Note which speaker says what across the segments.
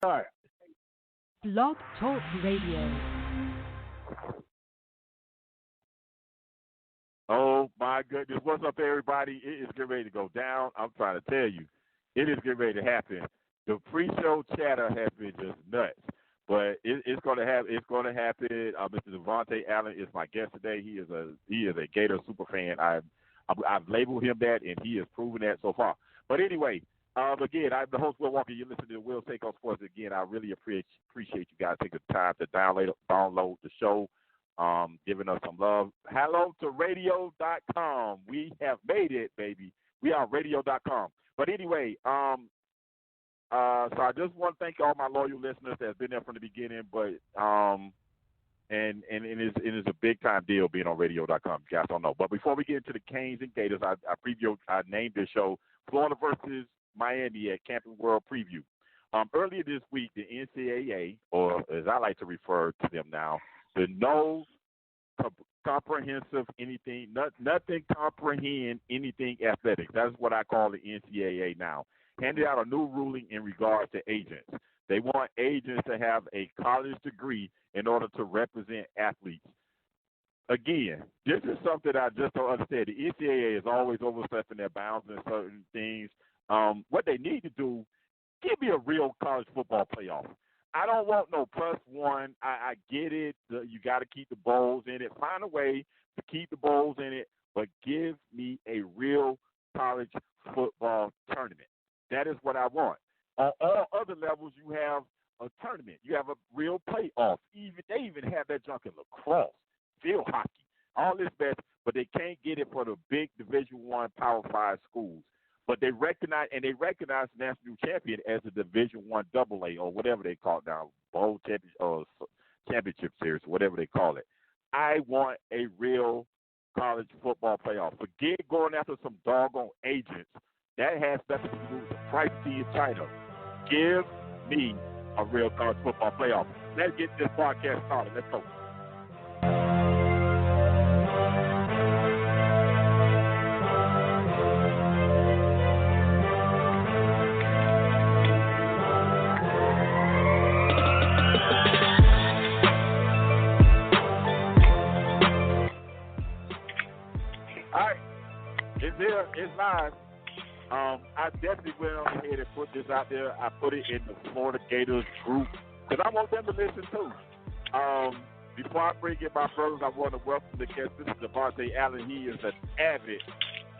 Speaker 1: Start.
Speaker 2: Blog Talk Radio.
Speaker 1: Oh my goodness! What's up, everybody? It is getting ready to go down. I'm trying to tell you, it is getting ready to happen. The pre-show chatter has been just nuts, but it's going to happen. It's going to happen. Mr. Davante Allen is my guest today. He is a Gator super fan. I've labeled him that, and he has proven that so far. But anyway, again, I'm the host, Will Walker. You're listening to the Will Take on Sports. Again, I really appreciate you guys taking the time to download the show, giving us some love. Hello to radio.com. We have made it, baby. We are radio.com. But anyway, so I just want to thank all my loyal listeners that's been there from the beginning. But and it is a big time deal being on radio.com. You guys don't know. But before we get into the Canes and Gators, I named this show Florida versus Miami at Camping World Preview. Earlier this week, the NCAA, or as I like to refer to them now, the No Comprehensive Anything, nothing comprehend anything athletics. That's what I call the NCAA now. Handed out a new ruling in regards to agents. They want agents to have a college degree in order to represent athletes. Again, this is something I just don't understand. The NCAA is always overstepping their bounds in certain things. What they need to do, give me a real college football playoff. I don't want no plus one. I get it. You got to keep the bowls in it. Find a way to keep the bowls in it, but give me a real college football tournament. That is what I want. On all other levels, you have a tournament. You have a real playoff. They even have that junk in lacrosse, field hockey, all this best, but they can't get it for the big Division I Power 5 schools. But they recognize national champion as a Division I AA or whatever they call it now, bowl championship or championship series, whatever they call it. I want a real college football playoff. Forget going after some doggone agents. That has nothing to do with the price in China. Give me a real college football playoff. Let's get this podcast started. Let's go. All right. It's here. It's live. I definitely went on ahead and put this out there. I put it in the Florida Gators group because I want them to listen too. Before I bring in my brothers, I want to welcome the guest. This is Davante Allen. He is an avid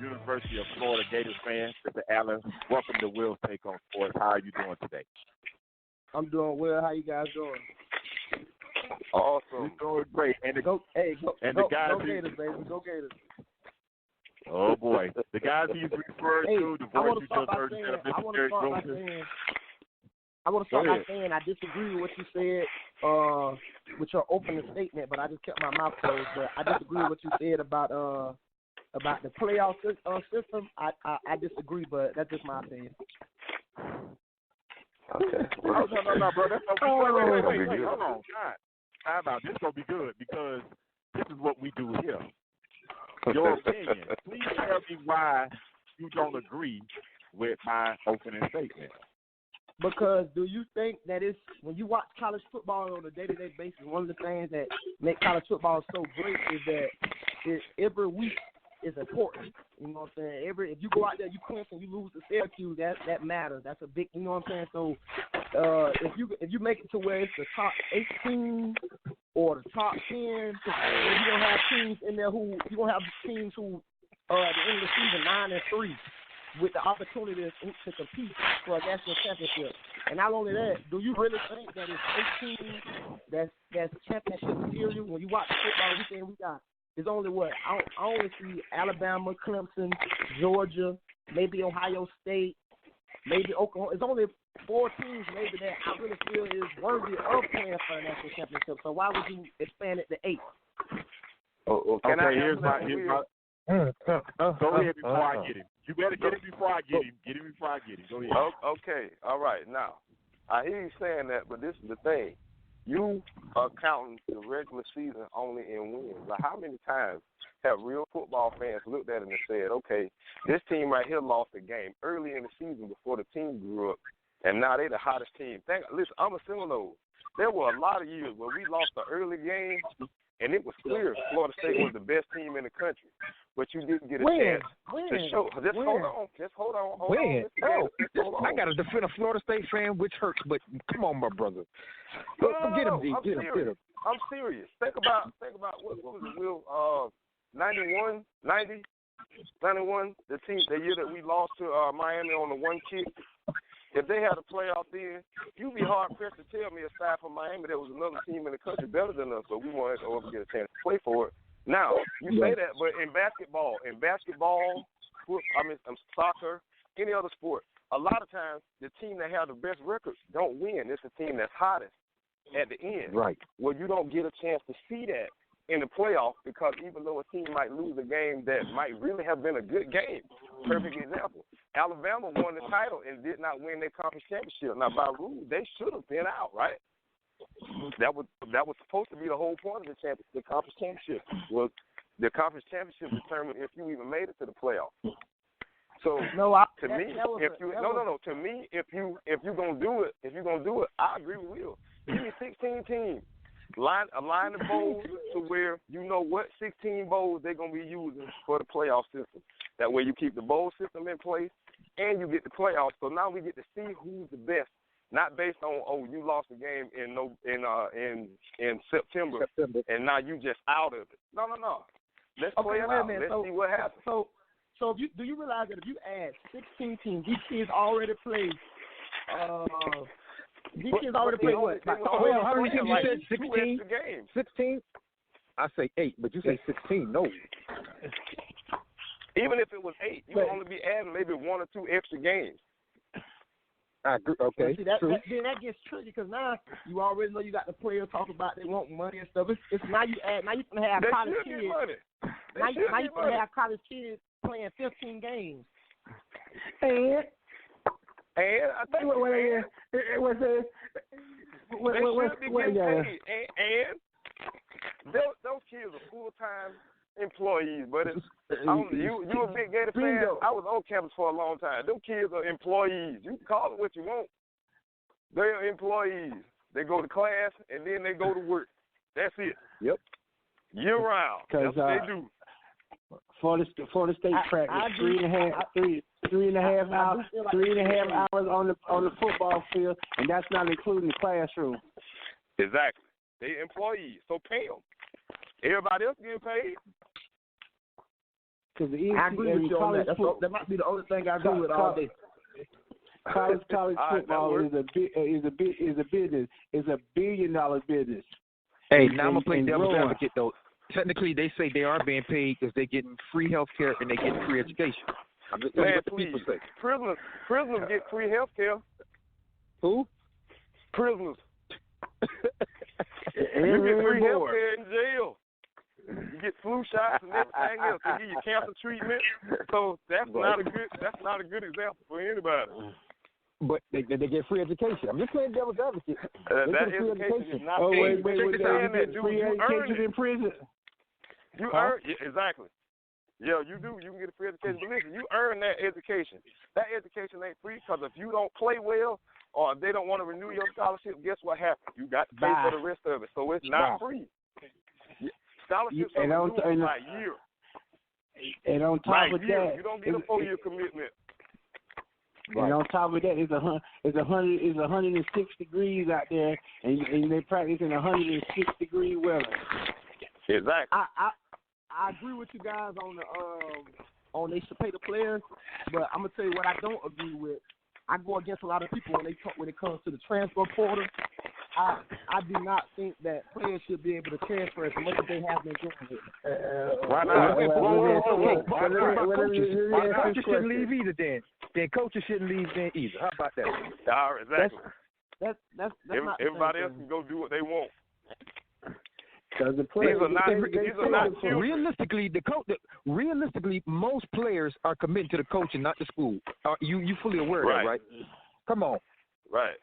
Speaker 1: University of Florida Gators fan. Mr. Allen, welcome to Will's Take on Sports. How are you doing today?
Speaker 3: I'm doing well. How you guys doing?
Speaker 1: Awesome. We're doing great. And the guys
Speaker 3: Gators, baby. Go Gators.
Speaker 1: Oh, boy. The guys he's referred to, the voice you just heard,
Speaker 3: I want to start by saying I disagree with what you said with your opening statement, but I just kept my mouth closed. But I disagree with what you said about the playoff system. I disagree, but that's just my opinion.
Speaker 1: Okay. No, bro. That's wait. Hold on. Time out. This is going to be good because this is what we do here. Your opinion. Please tell me why you don't agree with my opening statement.
Speaker 3: Because do you think that it's when you watch college football on a day-to-day basis, one of the things that make college football so great is that every week is important. You know what I'm saying? If you go out there, you clinch and you lose to Syracuse, that matters. That's a big. You know what I'm saying? So if you make it to where it's the top 18 or the top 10, you don't have teams in there who you gonna have teams who at the end of the season 9-3 with the opportunity to compete for a national championship. And not only that, do you really think that it's 18 that's championship material? When you watch football weekend, we got it's only what I only see Alabama, Clemson, Georgia, maybe Ohio State, maybe Oklahoma. It's only 4 teams maybe that I really feel is worthy of playing for a national championship. So why would you expand it to 8?
Speaker 1: Here's my go ahead before I get him. You better get him before I get him. Get him before I get him. Go ahead.
Speaker 4: Okay. All right. Now, I hear you saying that, but this is the thing. You are counting the regular season only in wins. Like, how many times have real football fans looked at it and said, okay, this team right here lost a game early in the season before the team grew up, and now they the hottest team. Listen, I'm a Seminole. There were a lot of years where we lost the early game, and it was clear Florida State was the best team in the country. But you didn't get a chance to show. Hold on.
Speaker 5: I got to defend a Florida State fan, which hurts, but come on, my brother. Get him, D. Get him.
Speaker 4: I'm serious. Think about what was it, Will? 91, the year that we lost to Miami on the one kick. If they had a playoff then, you'd be hard pressed to tell me, aside from Miami, there was another team in the country better than us, but we wanted to get a chance to play for it. Now, you say that, but in basketball, soccer, any other sport, a lot of times the team that have the best records don't win. It's the team that's hottest at the end.
Speaker 5: Right.
Speaker 4: Well, you don't get a chance to see that in the playoffs because even though a team might lose a game that might really have been a good game, perfect example, Alabama won the title and did not win their conference championship. Now, by rule, they should have been out, right? That was supposed to be the whole point of the conference championship. Was the conference championship determined if you even made it to the playoffs. So to me, if you're gonna do it, I agree with Will. Give me 16 teams. Line the bowls to where you know what 16 bowls they're going to be using for the playoff system. That way you keep the bowl system in place and you get the playoffs. So now we get to see who's the best, not based on you lost a game in September and now you just out of it. No. Let's play it out. Let's see what happens.
Speaker 3: So do you realize that if you add 16 teams, these kids already played. These kids already played what?
Speaker 5: How many teams you said? 16? 16? I say 8, but you say 16. No.
Speaker 4: Even if it was 8, you would only be adding maybe 1 or 2 extra games.
Speaker 5: I agree. Okay.
Speaker 3: See, that gets tricky because now you already know you got the players talking about they want money and stuff. It's now you gonna have college kids. Now you gonna have college kids playing 15 games.
Speaker 4: And I think those kids are full-time employees, but you a big Gator fan. I was on campus for a long time. Them kids are employees. You can call it what you want. They are employees. They go to class and then they go to work. That's it.
Speaker 5: Yep.
Speaker 4: Year round. That's what they do.
Speaker 6: Florida State practice 3.5 hours on the football field, and that's not including the classroom.
Speaker 4: Exactly. They employees, so pay them. Everybody else getting paid.
Speaker 3: I agree with you on that. That might be the only thing I agree with all day.
Speaker 6: College football is a business. It's $1 billion business.
Speaker 5: Hey, now I'm gonna play devil's advocate though. Technically, they say they are being paid because they're getting free health care and they get free education. I'm just telling you what the people say.
Speaker 4: Prisoners get free health care.
Speaker 5: Who?
Speaker 4: Prisoners. You get free health care in jail. You get flu shots and everything else. They give you cancer treatment. So that's not a good example for anybody.
Speaker 6: But they get free education. I'm just playing devil's advocate.
Speaker 4: That education is not paid.
Speaker 6: Free education in prison.
Speaker 4: You earn exactly. Yeah, you do. You can get a free education. But listen, you earn that education. That education ain't free because if you don't play well or if they don't want to renew your scholarship, guess what happens? You got to pay for the rest of it. So it's not free. Scholarships are renewed by year.
Speaker 6: And on top of that,
Speaker 4: you don't get a 4-year commitment.
Speaker 6: And on top of that, it's 106 degrees out there, and they practice in 106 degree weather.
Speaker 4: Exactly.
Speaker 3: I agree with you guys on they should pay the players, but I'm gonna tell you what I don't agree with. I go against a lot of people when it comes to the transfer portal. I do not think that players should be able to transfer as much as they have been doing it.
Speaker 5: Why not? Coaches shouldn't leave either then. Then coaches shouldn't leave then either. How about that?
Speaker 4: Exactly.
Speaker 3: That's
Speaker 4: everybody else can go do what they want.
Speaker 6: These
Speaker 4: are not
Speaker 5: realistically, most players are committed to the coach and not the school. You fully aware of that, right? Come on.
Speaker 4: Right.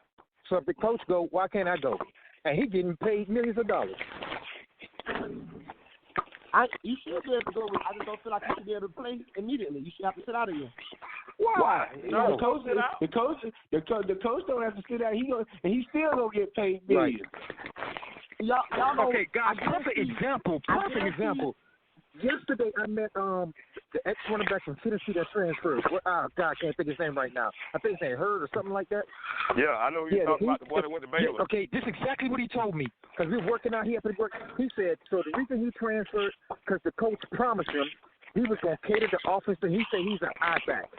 Speaker 5: So if the coach go, why can't I go? And he getting paid millions of dollars.
Speaker 3: You should be able to go. I just don't feel like you should be able to play immediately. You should have to sit out again.
Speaker 6: Why?
Speaker 1: No.
Speaker 6: The coach don't have to sit out. He still gonna get paid millions.
Speaker 3: Y'all know,
Speaker 5: okay, guys. Perfect example. Yesterday I met the ex-running back from Tennessee that transferred. God, I can't think of his name right now. I think his name Hurd or something like that.
Speaker 4: Yeah, I know you're talking about the boy that went to Baylor.
Speaker 5: Yeah, okay, this is exactly what he told me. Because we were working out here. He said, so the reason he transferred, because the coach promised him he was going to cater the offense, and he said he's an I-back.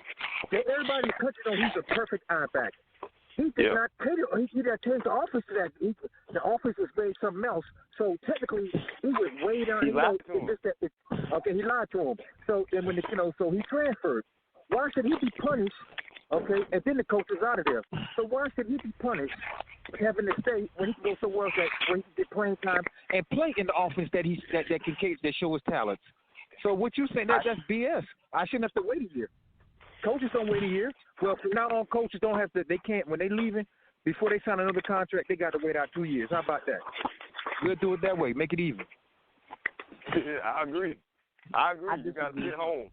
Speaker 5: Everybody in the country knows he's a perfect I-back. He did not cater. He didn't change the offense to that. The offense was made something else. So technically, he was way down.
Speaker 4: He lied to him.
Speaker 5: He lied to him. So then so he transferred. Why should he be punished? Okay, and then the coach is out of there. So why should he be punished having to stay when he can go somewhere else where he can get playing time and play in the offense that can cater, that show his talents? So what you saying that's BS. I shouldn't have to wait a year. Coaches don't wait a year. Well, from now on, coaches don't have to. They can't when they leaving before they sign another contract. They got to wait out 2 years. How about that? We'll do it that way. Make it even.
Speaker 4: Yeah, I agree. You got to get home.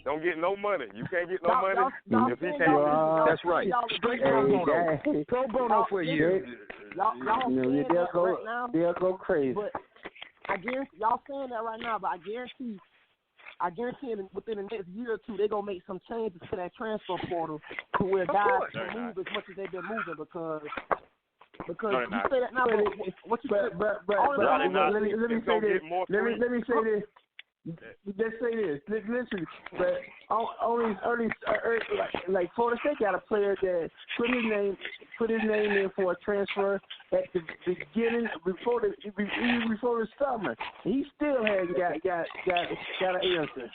Speaker 4: Don't get no money. You can't get no money if he can't.
Speaker 5: That's right. Straight pro bono. Pro bono for a year.
Speaker 3: Y'all saying that right now.
Speaker 6: They'll go crazy.
Speaker 3: But I guarantee y'all saying that right now. But I guarantee within the next year or two, they're going to make some changes to that transfer portal to where guys can move as much as they've been moving because you say that now, what you say? But
Speaker 6: let me say this. Let's say this. Listen, but only like Florida State got a player that put his name in for a transfer at the beginning before the summer. He still hasn't got an answer.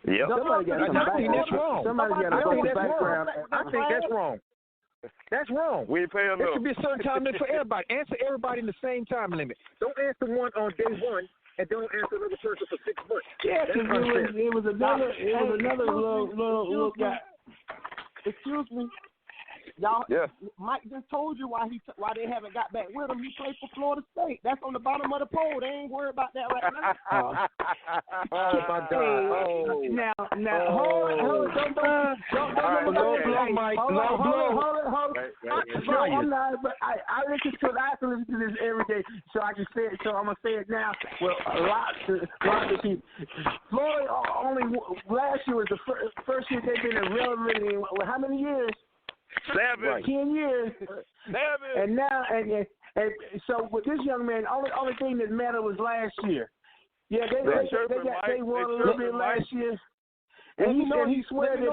Speaker 4: Yep.
Speaker 6: Somebody got a background.
Speaker 5: I think that's wrong. That's wrong.
Speaker 4: We ain't paying enough.
Speaker 5: There should be a certain time limit for everybody. Answer everybody in the same time limit. Don't answer one on day one and don't answer another person for 6 months.
Speaker 6: Yeah, because it was another little guy.
Speaker 3: Excuse me. Y'all, Mike just told you why they haven't got back with him. He played for Florida State. That's on the bottom of the poll. They ain't worried about that right now.
Speaker 5: Oh my God!
Speaker 6: Now, hold on, Mike. I'm not. But I listen to this every day, so I can say it. So I'm gonna say it now. Well, a lot of people. Florida only last year was the first year they've been irrelevant in how many years?
Speaker 4: 7.
Speaker 6: 10 years.
Speaker 4: 7.
Speaker 6: And now, and so with this young man, only thing that mattered was last year. Yeah, they won a little bit last year. And he swears that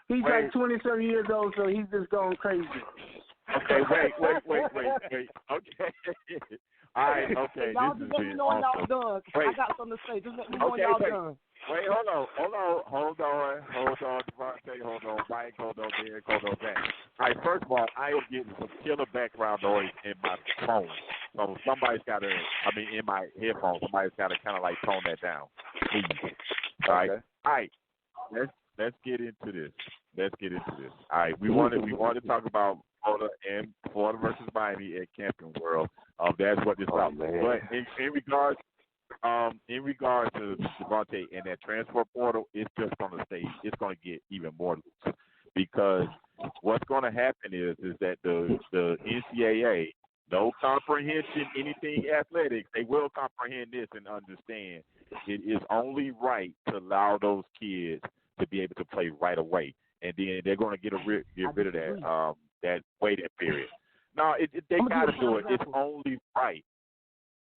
Speaker 6: he's like 20-some years old, so he's just going crazy.
Speaker 1: Okay, wait. Okay. All right, okay.
Speaker 3: Y'all just let me know when y'all done. I got something to say. Just let me know when y'all done.
Speaker 1: Wait, hold on, Davante, hold on, Mike, hold on, Derek, hold on, Zach. All right, first of all, I am getting some killer background noise in my phone. So somebody's got to, in my headphones, somebody's got to kind of like tone that down, please. All right, all right, let's get into this. All right, we want to talk about Florida versus Miami at Camping World. That's what this is about. But in regards to Davante and that transfer portal, it's just going to stay. It's going to get even more loose because what's going to happen is that the NCAA, no comprehension, anything athletics, they will comprehend this and understand it is only right to allow those kids to be able to play right away, and then they're going to get rid of that waiting period. No, they got to do it. It's only right.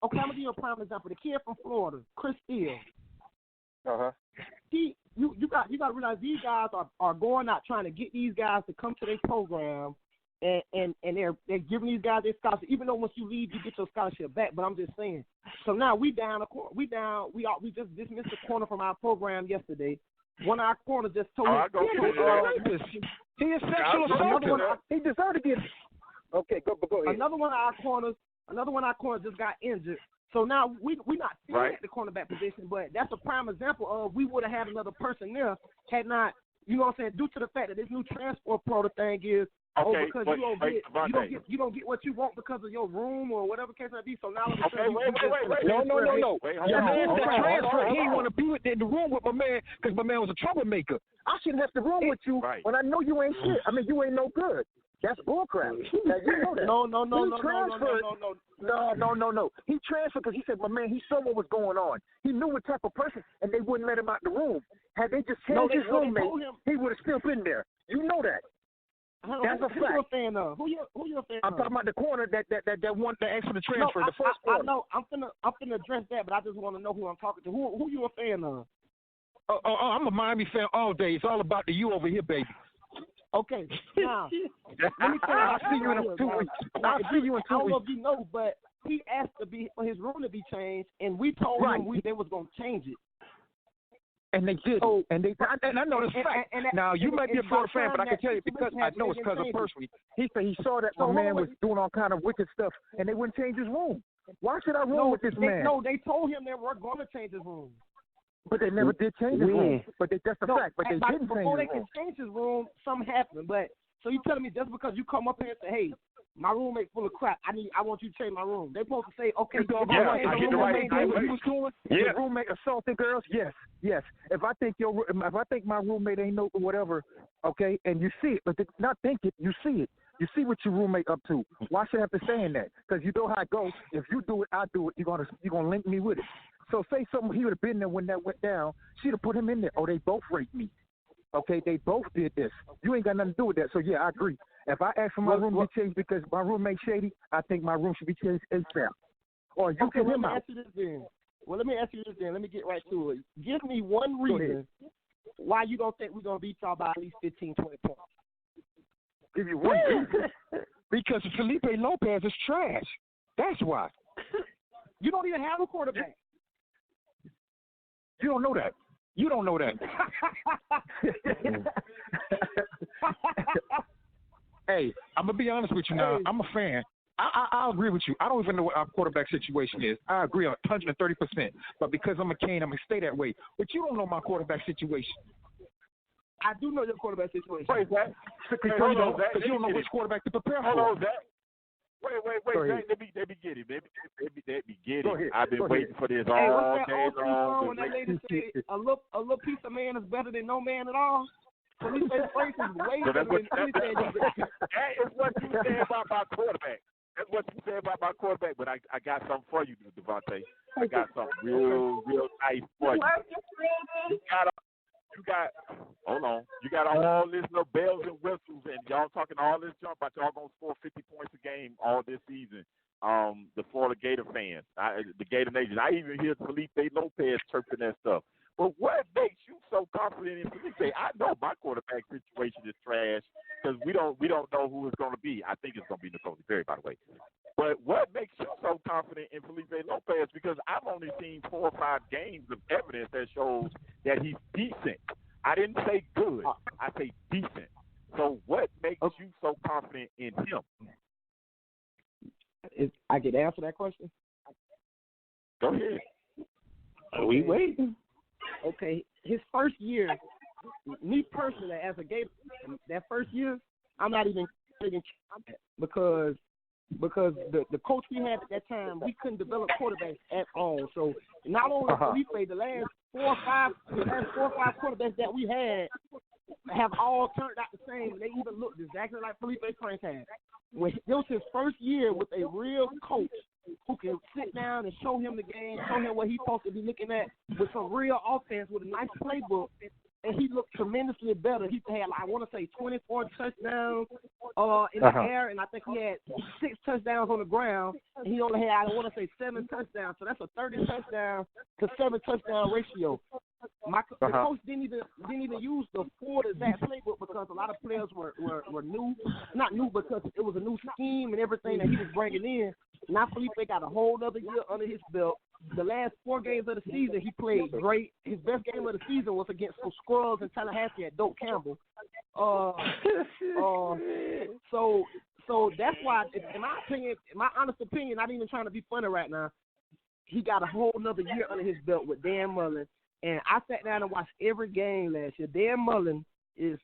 Speaker 3: Okay, I'm gonna give you a prime example. The kid from Florida, Chris Steele. You got to realize these guys are going out trying to get these guys to come to their program, and they're giving these guys their scholarship. Even though once you leave, you get your scholarship back. But I'm just saying. So now we just dismissed the corner from our program yesterday. One of our corners just told
Speaker 5: he is sexual assault. He deserved to get. Okay, go ahead.
Speaker 3: Another one of our corners just got injured. So now we're not seeing at the cornerback position, but that's a prime example of we would have had another person there had not, you know what I'm saying, due to the fact that this new transport portal thing is because you don't get what you want because of your room or whatever case may be. So now
Speaker 1: wait.
Speaker 5: No.
Speaker 1: Your
Speaker 5: man said transfer. He didn't want to be in the room with my man because my man was a troublemaker. I shouldn't have to room with you when I know you ain't shit. I mean, you ain't no good. That's bullcrap. Now, you know that. No. He transferred because he said, my man, he saw what was going on. He knew what type of person, and they wouldn't let him out the room. Had they just changed his roommate, he would have still been there. You know that. That's a fact.
Speaker 3: Who you a fan of? Who you a fan
Speaker 5: I'm talking about the corner that one that asked for the transfer. The first corner.
Speaker 3: I know. I'm finna address that, but I just want to know who I'm talking to. Who you a fan of?
Speaker 5: I'm a Miami fan all day. It's all about the U over here, baby.
Speaker 3: Okay, now let me tell you.
Speaker 5: I'll see you in 2 weeks. I'll see you in 2 weeks.
Speaker 3: I don't know if you know, but he asked for his room to be changed, and we told him they was gonna change it.
Speaker 5: And they did. And I know this fact. Now, you might be a Florida fan, but I can tell you because I know it's because of personally. He said he saw that my man was doing all kind of wicked stuff, and they wouldn't change his room. Why should I room with this man?
Speaker 3: No, they told him they were going to change his room.
Speaker 5: But they never did change his room. But that's the fact. But they didn't change his room.
Speaker 3: Before they could change his room, something happened. But so you telling me just because you come up here and say, hey, my roommate full of crap, I want you to change my room. They're supposed to say, okay,
Speaker 5: the roommate assaulted girls. Yes. If I think my roommate ain't no whatever, okay, and you see it, but not think it, you see it. You see what your roommate up to. Why should I have to say in that? Because you know how it goes. If you do it, I do it. You're gonna link me with it. So say something he would have been there when that went down. She'd have put him in there. Oh, they both raped me. Okay, they both did this. You ain't got nothing to do with that. So yeah, I agree. If I ask for my room to be changed because my roommate shady, I think my room should be changed ASAP. Or you get him out.
Speaker 3: Let me ask you this then. Let me get right to it. Give me one reason why you don't think we're gonna beat y'all by at least 15, 20 points.
Speaker 5: Give you one reason. Because Felipe Lopez is trash. That's why.
Speaker 3: You don't even have a quarterback.
Speaker 5: You don't know that. Hey, I'm going to be honest with you now. I'm a fan. I agree with you. I don't even know what our quarterback situation is. I agree 130%. But because I'm a Cane, I'm going to stay that way. But you don't know my quarterback situation.
Speaker 3: I do know your quarterback situation.
Speaker 1: Wait, Zach.
Speaker 5: Because you don't know which quarterback to prepare for.
Speaker 1: Hold on, Zach. Wait, Zach. Let me get it. Let me get it. I've been waiting for this all day long.
Speaker 3: When that lady say a little piece of man is better than no man at all. Felipe Franks is way better than anything.
Speaker 1: That is what you say about my quarterback. That's what you say about my quarterback. But I got something for you, Davante. I got something real nice for you. Hold on. You got all this little bells and whistles, and y'all talking all this junk about y'all gonna score 50 points a game all this season. The Florida Gator fans, the Gator Nation. I even hear Felipe Lopez chirping that stuff. But what makes you so confident in Felipe? I know my quarterback situation is trash because we don't know who it's going to be. I think it's going to be Nicole Perry, by the way. But what makes you so confident in Felipe Lopez? Because I've only seen 4 or 5 games of evidence that shows that he's decent. I didn't say good. I say decent. So what makes you so confident in him?
Speaker 3: I get to answer that question?
Speaker 1: Go ahead.
Speaker 3: Are we waiting? Okay, his first year, me personally as a Gator, that first year, I'm not even because the coach we had at that time, we couldn't develop quarterbacks at all. So not only Felipe, the last 4 or 5 quarterbacks that we had have all turned out the same. They even looked exactly like Felipe Franks had. When it was his first year with a real coach who can sit down and show him the game, show him what he's supposed to be looking at with some real offense with a nice playbook, and he looked tremendously better. He had, I want to say, 24 touchdowns in the air, and I think he had 6 touchdowns on the ground, and he only had, I want to say, 7 touchdowns. So that's a 30 touchdown to 7 touchdown ratio. The coach didn't even use the full exact playbook because a lot of players were new, not new because it was a new scheme and everything that he was bringing in. Now Felipe got a whole other year under his belt. The last 4 games of the season, he played great. His best game of the season was against some scrubs in Tallahassee at Doak Campbell. So that's why, in my opinion, in my honest opinion, not even trying to be funny right now, he got a whole another year under his belt with Dan Mullen. And I sat down and watched every game last year. Dan Mullen is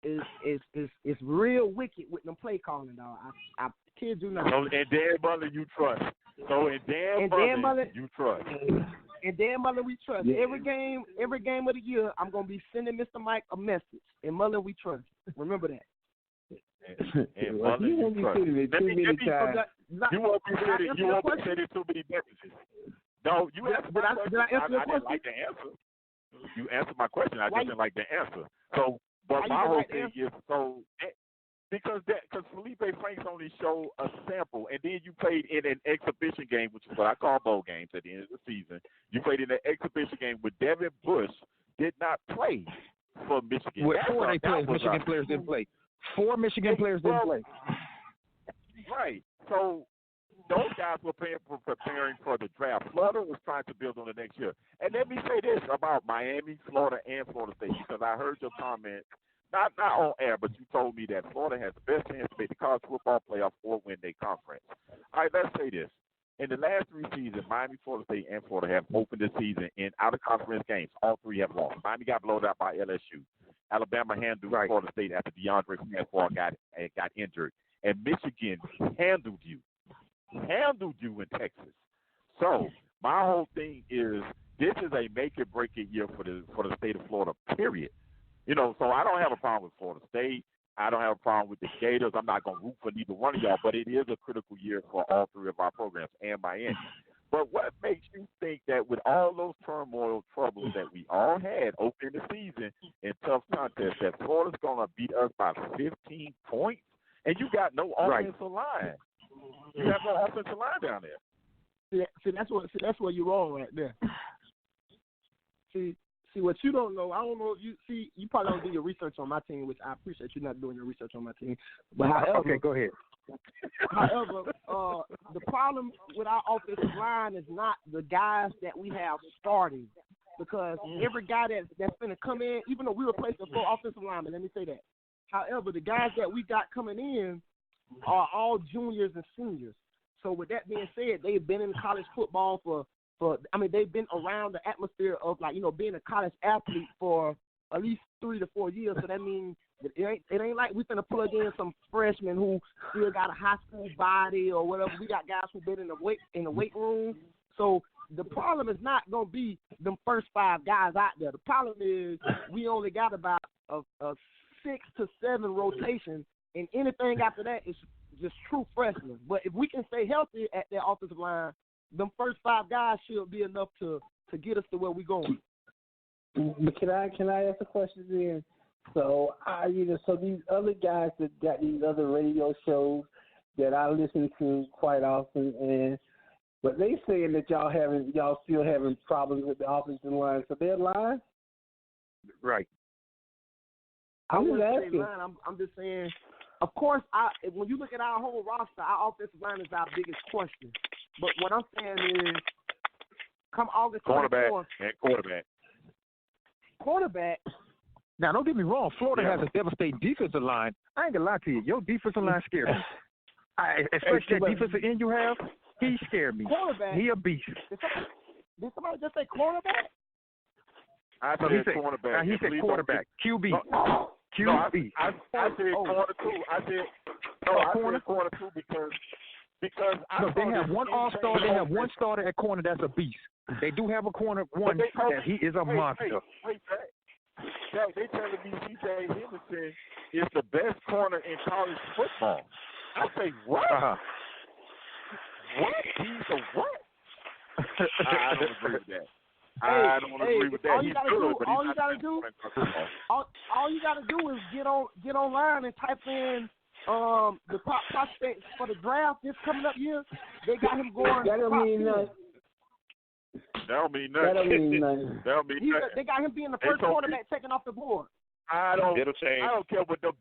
Speaker 3: is real wicked with them play calling, dog. I kid you not.
Speaker 1: So and Dan Butler you trust. So and Dan Butler you trust.
Speaker 3: And Dan Mullen we trust.
Speaker 6: Yeah.
Speaker 3: Every game of the year, I'm gonna be sending Mr. Mike a message. And Mullen we trust. Remember that.
Speaker 1: And Mullen you trust. You won't be sending too many messages. No, you answered my question.
Speaker 3: Did I answer your
Speaker 1: I didn't like the answer. You answered my question. I just didn't like the answer. So, but my whole thing is because Felipe Franks only showed a sample, and then you played in an exhibition game, which is what I call bowl games at the end of the season. You played in an exhibition game where Devin Bush did not play for Michigan.
Speaker 5: Michigan players didn't play. 4 Michigan players didn't play.
Speaker 1: Right. So those guys were preparing for the draft. Florida was trying to build on the next year. And let me say this about Miami, Florida, and Florida State, because I heard your comment, not on air, but you told me that Florida has the best chance to make the college football playoff or win their conference. All right, let's say this. In the last 3 seasons, Miami, Florida State, and Florida have opened the season in out-of-conference games. All 3 have lost. Miami got blown out by LSU. Alabama handled Florida State after DeAndre Francois got injured. And Michigan handled you in Texas. So my whole thing is this is a make-it-break-it year for the state of Florida, period. You know, so I don't have a problem with Florida State. I don't have a problem with the Gators. I'm not going to root for neither one of y'all, but it is a critical year for all 3 of our programs and Miami. But what makes you think that with all those turmoil troubles that we all had opening the season in tough contests, that Florida's going to beat us by 15 points? And you got no offensive line. You have no offensive line down there.
Speaker 3: See, that's where you're wrong right there. See what you don't know. I don't know if you probably don't do your research on my team, which I appreciate you not doing your research on my team. But however,
Speaker 5: okay, go ahead.
Speaker 3: However, the problem with our offensive line is not the guys that we have starting, because every guy that's going to come in, even though we replaced the 4 offensive linemen, let me say that. However, the guys that we got coming in are all juniors and seniors. So with that being said, they've been in college football they've been around the atmosphere of being a college athlete for at least 3 to 4 years. So that means it ain't like we finna plug in some freshmen who still got a high school body or whatever. We got guys who've been in the weight room. So the problem is not gonna be them first 5 guys out there. The problem is we only got about a 6 to 7 rotation, and anything after that is just true freshmen. But if we can stay healthy at their offensive line, them first 5 guys should be enough to get us to where we're going.
Speaker 6: But can I ask a question then? So so these other guys that got these other radio shows that I listen to quite often, but they saying that y'all still having problems with the offensive line. So they're lying?
Speaker 5: Right.
Speaker 3: I'm just asking. I'm just saying. Of course, when you look at our whole roster, our offensive line is our biggest question. But what I'm saying is, come August 24th, quarterback.
Speaker 5: Now, don't get me wrong. Florida has a devastating defensive line. I ain't gonna lie to you. Your defensive line scares me. Especially that defensive end you have. He scared me.
Speaker 3: Quarterback.
Speaker 5: He a beast.
Speaker 3: Did somebody just say quarterback?
Speaker 1: I said quarterback.
Speaker 5: He said quarterback. QB. QB.
Speaker 1: No, I said corner 2. I said corner 2 because
Speaker 5: they have one all-star. They have one starter at corner that's a beast. They do have a corner 1 that he is a monster.
Speaker 1: They telling me C.J. Henderson is the best corner in college football. I say what? What? He's a what? I don't agree with that. I don't agree with that.
Speaker 3: All you gotta do is get online and type in the prospects for the draft this coming up year. They got him going.
Speaker 6: That don't mean nothing.
Speaker 1: That'll mean nothing.
Speaker 3: They got him being the first quarterback taken off the board.
Speaker 1: It'll change. I don't care what them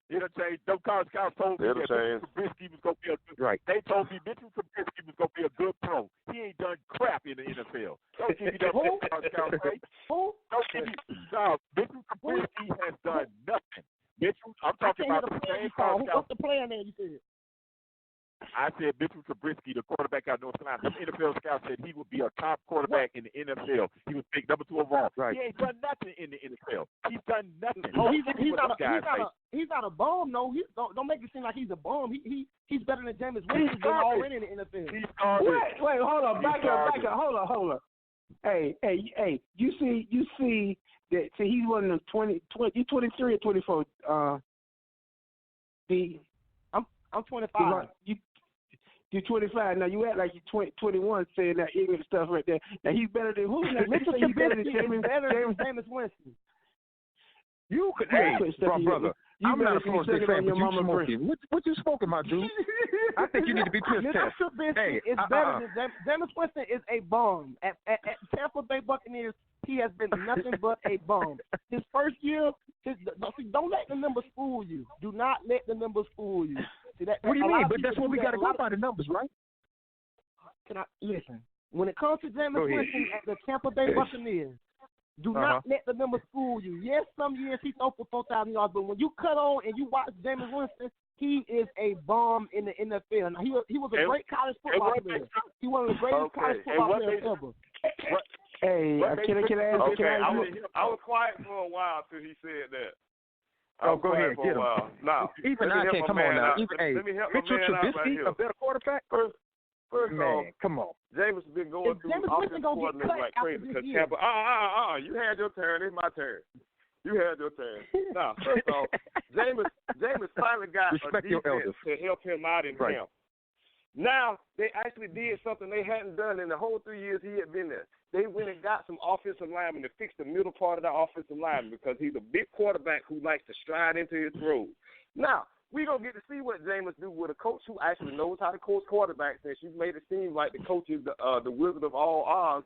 Speaker 1: it'll change. Them college scouts told me that Mitchell Trubisky was going to be a good. Right. They told me Mitchell Trubisky was going to be a good pro. He ain't done crap in the NFL. Don't give me that college scouts say.
Speaker 3: Who?
Speaker 1: Don't give me. No, Mitchell Trubisky has done nothing. Mitchell, I'm talking about the same college scouts.
Speaker 3: What's the player name you said?
Speaker 1: I said Mitchell Trubisky, the quarterback out of North Carolina. Some NFL scouts said he would be a top quarterback in the NFL. He was picked number 2 overall.
Speaker 3: Right.
Speaker 1: He ain't done nothing in the NFL. He's done nothing.
Speaker 3: Oh, he's not a bum. No, don't make it seem like he's a bum. He's better than Jameis Winston already in the NFL.
Speaker 6: Wait, hold on, back up. Hold on. Hey, you see that? See, he's one of them 20. You 23 or 24?
Speaker 3: I'm 25.
Speaker 6: You're 25. Now you act like you're 21 saying that ignorant stuff right there. Now he's better than who?
Speaker 3: Mr. Trubisky is better than Jameis Winston.
Speaker 5: You could, brother. I'm not a Florida State fan, but you smoking. What you smoking, my dude? I think you need to be pissed test.
Speaker 3: Mr. Trubisky is better than Jameis Winston is a bum. At Tampa Bay Buccaneers, he has been nothing but a bum. His first year, don't let the numbers fool you. Do not let the numbers fool you. See,
Speaker 5: what do you mean? But that's what we got to go by the numbers, right?
Speaker 3: Can I listen? When it comes to Jameis Winston at the Tampa Bay Buccaneers, do not let the numbers fool you. Yes, some years he throws for 4,000 yards, but when you cut on and you watch Jameis Winston, he is a bomb in the NFL. Now, he was a great college football player. He one of the greatest college football players ever.
Speaker 6: Hey, can I ask?
Speaker 4: Okay, I was quiet for a while till he said that.
Speaker 5: Go ahead, get him.
Speaker 4: Now,
Speaker 5: even I can't come on now.
Speaker 4: Let me help
Speaker 5: Mitchell Trubisky, a better quarterback.
Speaker 4: First
Speaker 5: man,
Speaker 4: off,
Speaker 5: come on.
Speaker 4: Jameis has been going through offensive coordinators like crazy because Tampa. You had your turn. It's my turn. You had your turn. Now, first off, Jameis finally got
Speaker 5: Respect
Speaker 4: a
Speaker 5: your
Speaker 4: defense
Speaker 5: elders.
Speaker 4: to help him out in camp. Now, they actually did something they hadn't done in the whole 3 years he had been there. They went and got some offensive linemen to fix the middle part of the offensive lineman because he's a big quarterback who likes to stride into his throws. Now, we're going to get to see what Jameis do with a coach who actually knows how to coach quarterbacks, since you made it seem like the coach is the wizard of all Oz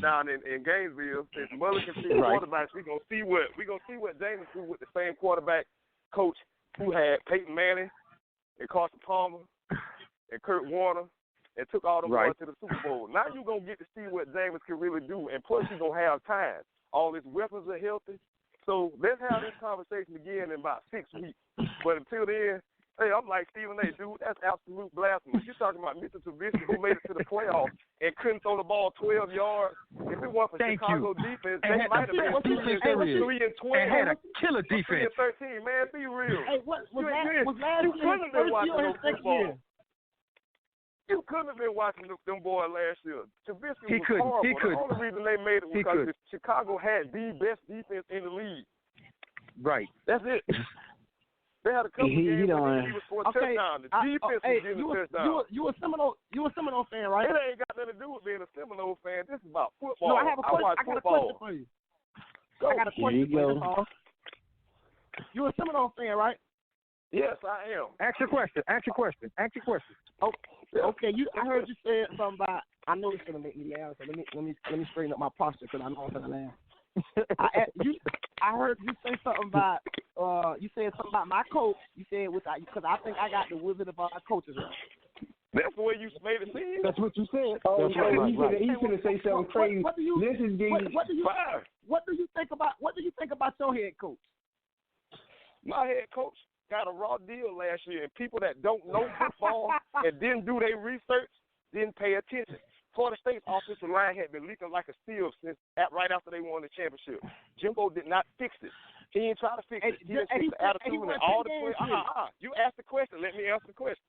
Speaker 4: down in Gainesville. Since Mullen can see quarterbacks, we're going to see what Jameis do with the same quarterback coach who had Peyton Manning and Carson Palmer and Kurt Warner and took all them boys to the Super Bowl. Now you're going to get to see what Jameis can really do, and plus you're going to have time. All his weapons are healthy. So let's have this conversation again in about 6 weeks. But until then, hey, I'm like Stephen A. Dude, that's absolute blasphemy. You're talking about Mr. Trubisky who made it to the playoffs and couldn't throw the ball 12 yards. If it weren't for Chicago defense, they might have been 3-20.
Speaker 5: And had a killer defense.
Speaker 4: 3-13, man, be real.
Speaker 3: Hey, was last year his first year or his second year?
Speaker 4: You couldn't have been watching them boys last year. Trubisky was horrible. The only reason they made it was because Chicago had the best defense in the league.
Speaker 5: Right.
Speaker 4: That's it. They had a couple games where he was for a touchdown. The defense was getting a touchdown.
Speaker 3: You a Seminole fan, right?
Speaker 4: It ain't got nothing to do with being a Seminole fan. This is about football.
Speaker 3: No, I got a question for you. I got a question for you. You a Seminole fan, right?
Speaker 4: Yes, I am.
Speaker 5: Ask your question.
Speaker 3: Oh, okay. I heard you say something about. I know it's gonna make me laugh, so let me straighten up my posture because I know I'm gonna laugh. I heard you say something about. You said something about my coach. You said because I think I got the wizard of our coaches right.
Speaker 4: That's the way you made it seem.
Speaker 6: That's what you said. Oh, he's gonna say something crazy. What do you
Speaker 3: think about your head coach?
Speaker 4: My head coach got a raw deal last year, and people that don't know football and didn't do their research didn't pay attention. Florida State's offensive line had been leaking like a sieve since right after they won the championship. Jimbo did not fix it. He didn't try to fix it. He didn't fix the attitude and all the players. You asked the question. Let me answer the question.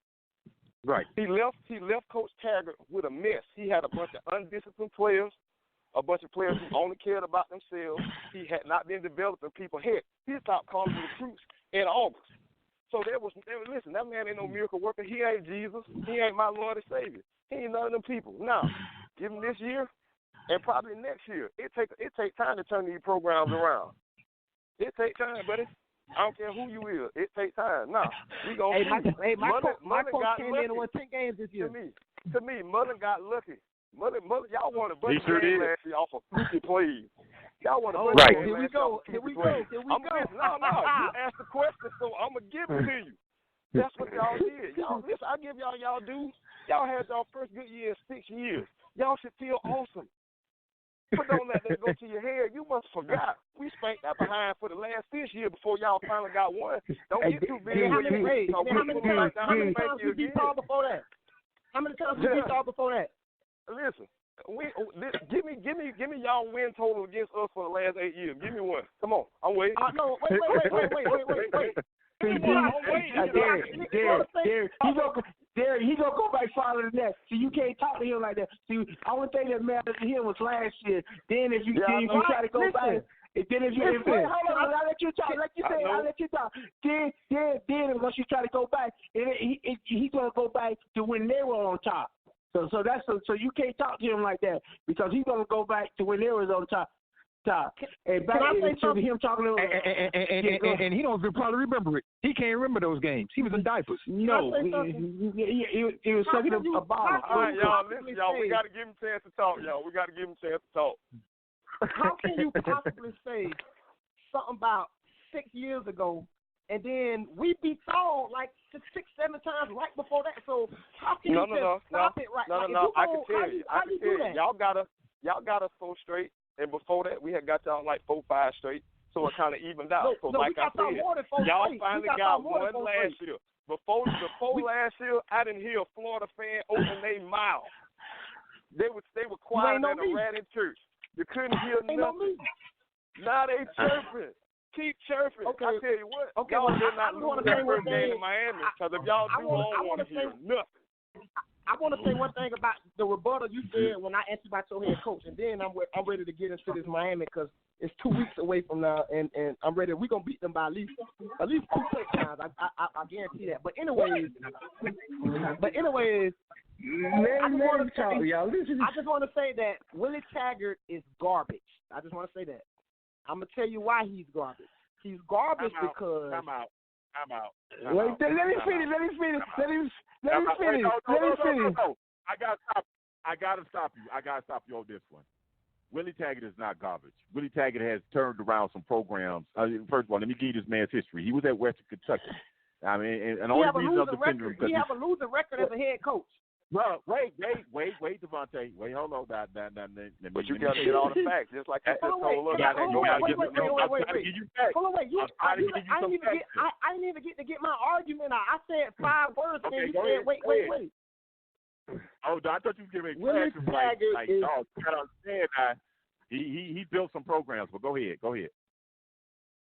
Speaker 5: Right.
Speaker 4: He left Coach Taggart with a mess. He had a bunch of undisciplined players, a bunch of players who only cared about themselves. He had not been developing people. Heck, he stopped calling the recruits in August. So listen, that man ain't no miracle worker. He ain't Jesus. He ain't my Lord and Savior. He ain't none of them people. Now, give him this year and probably next year. It take time to turn these programs around. It take time, buddy. I don't care who you is. It take time. Now, we gonna see.
Speaker 3: My coach came in and won 10 games this year.
Speaker 4: To me, Mullen got lucky. Mullen, y'all won a bunch of games last year off of fluky plays. Y'all want to
Speaker 3: right. Here we go. No,
Speaker 4: you asked the question, so I'm going to give it to you. That's what y'all did. Y'all, listen, I give y'all due. Y'all had y'all first good year in 6 years. Y'all should feel awesome. But don't let that go to your head. You must forgot. We spanked that behind for the last 6 years before y'all finally got one. Don't get too big.
Speaker 3: How many times we beat y'all before that? How many times we beat y'all before that?
Speaker 4: Listen, give me y'all win total against us for the last 8 years. Give me one. Come on, I'm waiting.
Speaker 3: No, wait.
Speaker 6: Derek, he gonna go back farther than that. So you can't talk to him like that. See, only thing that mattered to him was last year. Then if you try to go back, and then if you hold on, I'll let you talk. I'll let you talk. Then once you try to go back, he's gonna go back to when they were on top. So you can't talk to him like that because he's gonna go back to when they was on top. And back to him talking to
Speaker 5: and he don't even probably remember it. He can't remember those games. He was in diapers.
Speaker 6: No, he was sucking a bottle.
Speaker 4: All right, y'all, listen, y'all. We got to give him a chance to talk, y'all. We got to give him a chance to talk.
Speaker 3: How can you possibly say something about 6 years ago, and then we beat y'all like 6, 7 times right before that? So how can you stop it right?
Speaker 4: No. I can tell you. Y'all got us so straight. And before that, we had got y'all like 4, 5 straight, so it kind of evened out. So like I said, y'all finally got one last year. Before last year, I didn't hear a Florida fan open their mouth. They were quiet and a rat in church. You couldn't hear nothing. Now they chirping. Keep chirping. Okay. I tell you what, y'all did not lose that first game in Miami, because if y'all do, I don't want to hear nothing.
Speaker 3: I want to say one thing about the rebuttal you said when I asked you about your head coach, and then I'm ready to get into this Miami because it's 2 weeks away from now, and I'm ready. We're gonna beat them by at least 2 touchdowns. I guarantee that. But anyways, I just want to say that Willie Taggart is garbage. I just want to say that. I'm gonna tell you why he's garbage. He's garbage because.
Speaker 1: I'm out.
Speaker 6: Wait, let me finish.
Speaker 1: No. I gotta stop you on this one. Willie Taggart is not garbage. Willie Taggart has turned around some programs. First of all, let me give you this man's history. He was at Western Kentucky. I mean, and only reason I'm defending him because
Speaker 3: he have a losing record as a head coach.
Speaker 1: Well, wait, Davante. Wait, hold on.
Speaker 4: But you got to get all the facts, just like you just told us.
Speaker 3: Wait. I didn't even get to get my argument out. I said 5 words, and you said, wait.
Speaker 1: Oh, I thought you were giving
Speaker 3: Willie Taggart
Speaker 1: like, you gotta understand that he built some programs, but go ahead.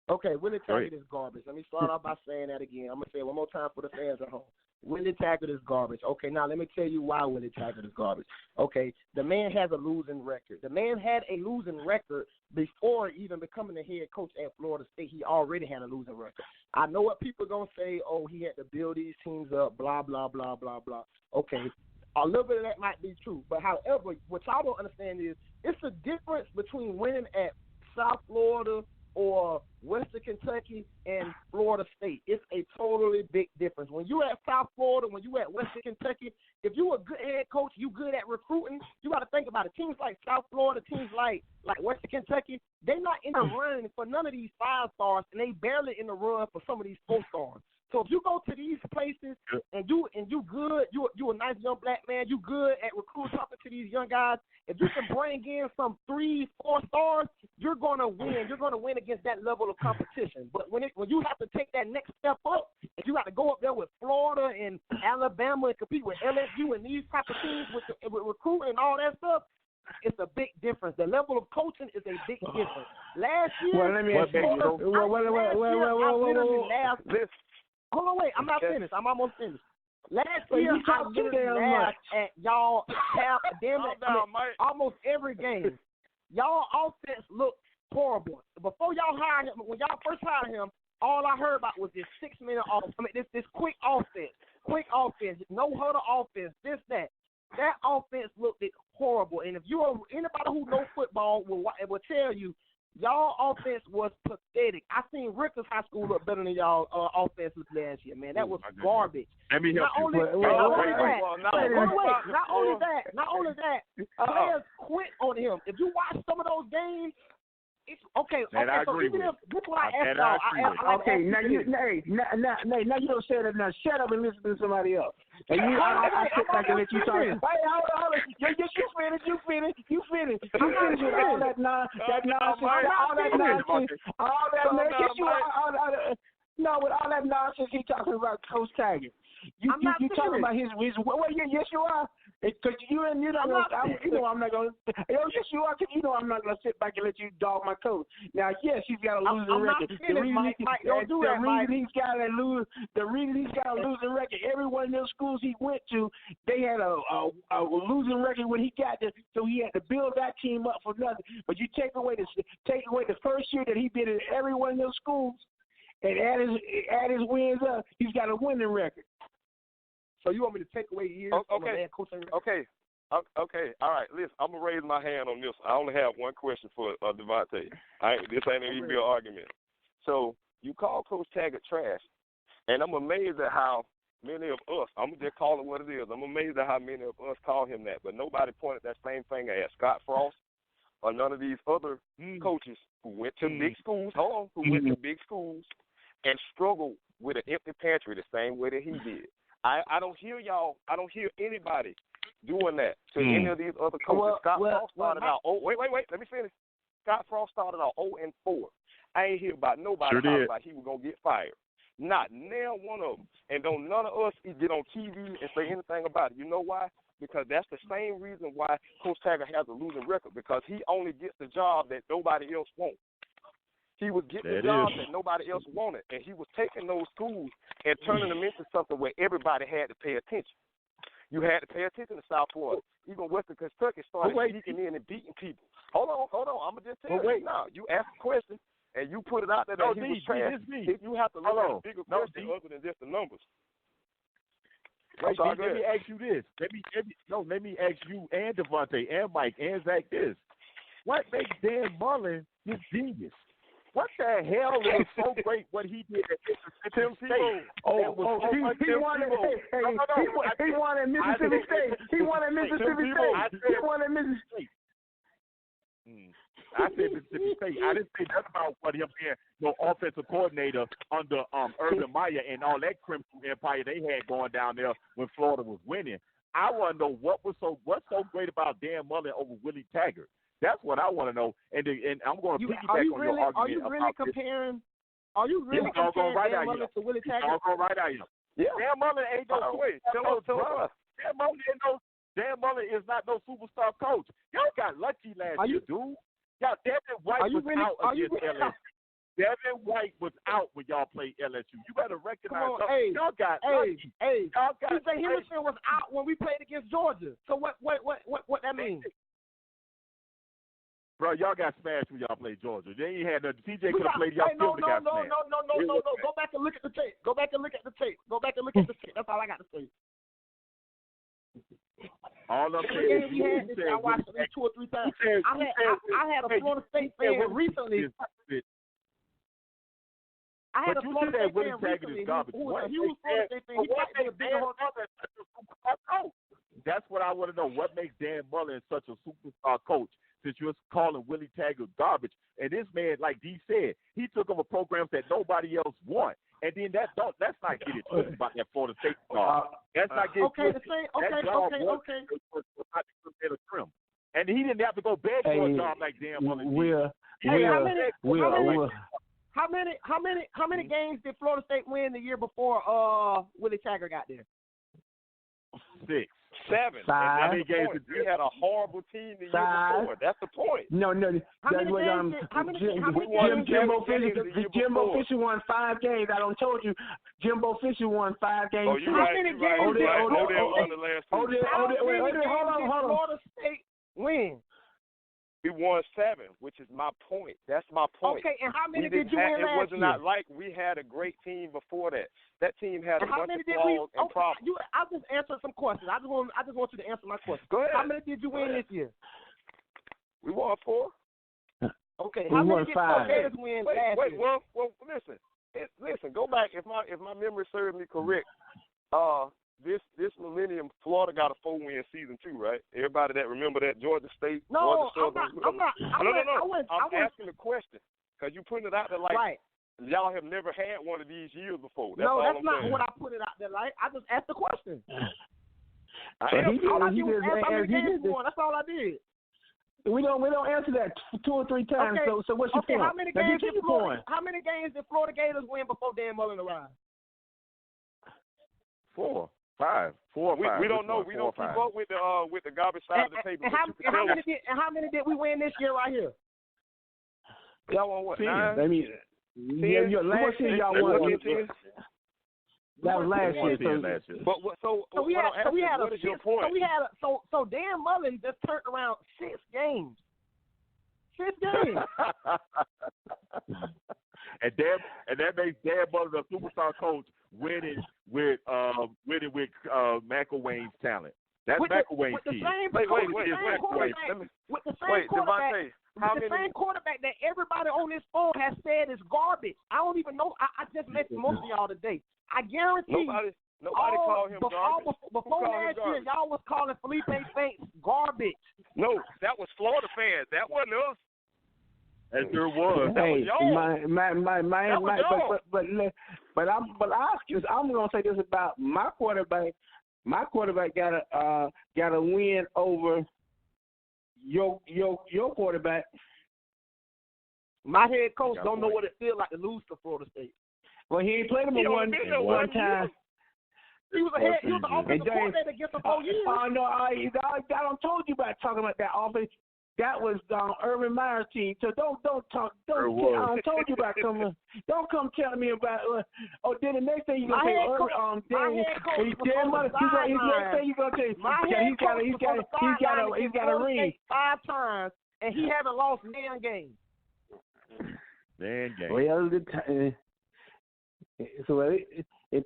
Speaker 3: Okay, Willie Taggart is garbage. Let me start off by saying that again. I'm going to say it one more time for the fans at home. Willie Taggart is garbage. Okay, now let me tell you why Willie Taggart is garbage. Okay, the man has a losing record. The man had a losing record before even becoming the head coach at Florida State. He already had a losing record. I know what people are going to say, oh, he had to build these teams up, blah, blah, blah, blah, blah. Okay, a little bit of that might be true. But however, what y'all don't understand is it's a difference between winning at South Florida or Western Kentucky and Florida State. It's a totally big difference. When you at South Florida, when you at Western Kentucky, if you a good head coach, you good at recruiting, you got to think about it. Teams like South Florida, teams like Western Kentucky, they're not in the run for none of these 5-stars, and they barely in the run for some of these 4-stars. So if you go to these places and you good, you a nice young black man, you good at recruiting, talking to these young guys. If you can bring in some 3-4 stars, you're gonna win. You're gonna win against that level of competition. But when you have to take that next step up, and you got to go up there with Florida and Alabama and compete with LSU and these type of teams with recruiting and all that stuff, it's a big difference. The level of coaching is a big difference. Last year,
Speaker 6: well, let me ask you.
Speaker 3: Hold on, wait. I'm not finished. I'm almost finished. Last year, I literally laughed at y'all almost every game. Y'all offense looked horrible. Before y'all hired him, when y'all first hired him, all I heard about was this 6-minute offense. I mean, this quick offense, no huddle offense, this, that. That offense looked horrible. And if anybody who knows football will tell you, y'all offense was pathetic. I seen Ricker's High School look better than y'all offenses last year, man. That was garbage.
Speaker 1: Let me help you.
Speaker 3: Not only that, players quit on him. If you watch some of those games, it's okay.
Speaker 1: And I agree with.
Speaker 3: This is what I asked y'all.
Speaker 6: Okay, now you don't say that. Now shut up and listen to somebody else. And I sit back and let you talk. Hey, hold on. You finish with all that nonsense. No, with all that nonsense he talking about Coach Taggart. You talking about his well, yes you are. Because I'm not gonna. Yes you are. Because I'm not gonna sit back and let you dog my coach. Now, yes, he's got a losing record. The reason he's got a losing record. Every one of those schools he went to, they had a losing record when he got there. So he had to build that team up for nothing. But you take away the first year that he did it at every one of those schools, and add his wins up, he's got a winning record. So you want me to take away years?
Speaker 4: Okay. All right. Listen, I'm gonna raise my hand on this. I only have one question for Davante. This ain't even an argument. So you call Coach Taggart trash, and I'm amazed at how many of us. I'm gonna just call it what it is. I'm amazed at how many of us call him that, but nobody pointed that same thing at Scott Frost or none of these other coaches who went to big schools. Who went to big schools and struggled with an empty pantry the same way that he did. I don't hear y'all. I don't hear anybody doing that to any of these other coaches. Scott Frost started out. Wait. Let me finish. Scott Frost started out 0-4. I ain't hear about nobody talking about he was gonna get fired. Not nail one of them. And don't none of us get on TV and say anything about it. You know why? Because that's the same reason why Coach Taggart has a losing record. Because he only gets the job that nobody else wants. He was getting the job that nobody else wanted, and he was taking those schools and turning them into something where everybody had to pay attention. You had to pay attention to South Florida. Even Western Kentucky started sneaking in and beating people. Hold on. I'm going to just tell you now. You asked a question, and you put it out there that he was trash. You have to look at a bigger question other than just the numbers.
Speaker 1: Wait, let me ask you this. Let me ask you and Davante and Mike and Zach this. What makes Dan Mullen his genius? What the hell was so great what he did at Mississippi State?
Speaker 6: He won at Mississippi State. He won at Mississippi State.
Speaker 1: I said Mississippi State. I didn't say nothing about what him being no offensive coordinator under Urban Meyer and all that crimson empire they had going down there when Florida was winning. I want to know what's so great about Dan Mullen over Willie Taggart. That's what I want to know, and I'm going to piggyback on your argument.
Speaker 3: Are you really comparing Dan Mullen to Willie Taggart?
Speaker 1: I'll go right out here. Yeah. Dan Mullen ain't no Dan Mullen is not no superstar coach. Y'all got lucky last year, dude. Y'all Devin White was out against LSU. Devin White was out when y'all played LSU. You better recognize y'all got lucky.
Speaker 3: TJ Henderson was out when we played against Georgia. So what that means?
Speaker 1: Bro, y'all got smashed when y'all played Georgia. They ain't had nothing. TJ could have played y'all still got smashed.
Speaker 3: No. Go back and look at the tape. That's all I got to say.
Speaker 1: All I'm saying is
Speaker 3: I watched it 2 or 3 times. I had a Florida State fan recently.
Speaker 1: But you said Willie Taggart is garbage. He was Florida State fan. He probably a bigger coach. That's what I want to know. What makes Dan Mullen such a superstar coach? Since you're calling Willie Taggart garbage, and this man, like D said, he took over programs that nobody else won, and then let's not get it twisted about that Florida State job. That's not get it twisted. Okay. And he didn't have to go beg for a job like Dan Mullen.
Speaker 3: How many games did Florida State win the year before Willie Taggart got there?
Speaker 1: 6.
Speaker 4: 7. How many games? We had a horrible team the year before. That's the point.
Speaker 6: No. Jimbo Fisher won 5 games. I don't told you. Jimbo Fisher won 5 games.
Speaker 4: Oh, you're right. Odell won the last 2.
Speaker 3: Hold on. Florida State win.
Speaker 4: We won 7, which is my point. That's my point.
Speaker 3: Okay, and how many did you win last year?
Speaker 4: It was not like we had a great team before that. That team had a bunch of flaws and problems.
Speaker 3: I'll just answer some questions. I just want you to answer my question.
Speaker 4: Go ahead.
Speaker 3: How many did you win this year?
Speaker 4: We won 4.
Speaker 3: Okay, how many did the Gators win last year?
Speaker 4: Well, listen. Go back. If my memory serves me correct, this millennium, Florida got a 4-win season too, right? Everybody that remember that Georgia State.
Speaker 3: No,
Speaker 4: I'm asking the question because you putting it out there like Y'all have never had one of these years before. That's
Speaker 3: that's
Speaker 4: I'm
Speaker 3: not
Speaker 4: saying.
Speaker 3: what I put it out there like. I just asked the question.
Speaker 6: All I did was ask how many games
Speaker 3: won. That's all I did.
Speaker 6: We don't answer that 2 or 3 times.
Speaker 3: Okay.
Speaker 6: So what's your point?
Speaker 3: How many games did Florida Gators win before Dan Mullen arrived?
Speaker 1: 4, 5, 4 or 5.
Speaker 4: We don't know. We don't keep up with the garbage side of the table.
Speaker 3: And how many did we win this year right here?
Speaker 4: Y'all won what?
Speaker 1: 10.
Speaker 4: 9?
Speaker 6: I mean, last year y'all won. That was last year.
Speaker 4: But so we had what is your point?
Speaker 3: So Dan Mullen just turned around 6 games. 6 games.
Speaker 1: and that makes Dan Mullen a superstar coach winning with McElwain's talent. That's McElwain's key.
Speaker 3: With the same quarterback. The same quarterback that everybody on this phone has said is garbage. I don't even know. I just met most of y'all today. I guarantee
Speaker 4: nobody called him garbage.
Speaker 3: Before last year, y'all was calling Felipe Saints garbage.
Speaker 4: No, that was Florida fans. That wasn't us.
Speaker 1: That sure was.
Speaker 6: Hey, I'm gonna say this about my quarterback. My quarterback got a win over your quarterback.
Speaker 3: My head coach don't know what it feels like to lose to Florida State.
Speaker 6: Well, he ain't played him one time.
Speaker 3: He was the offensive coordinator against the 4 years.
Speaker 6: Oh no, I don't told you about talking about that offense. That was Urban Meyer's team. So don't talk. I don't told you about coming. Don't come telling me about. Then the next thing you gonna say, Dan Mullen. Next thing you gonna say, he's got a ring
Speaker 3: 5 times, and he haven't lost damn game.
Speaker 6: Well,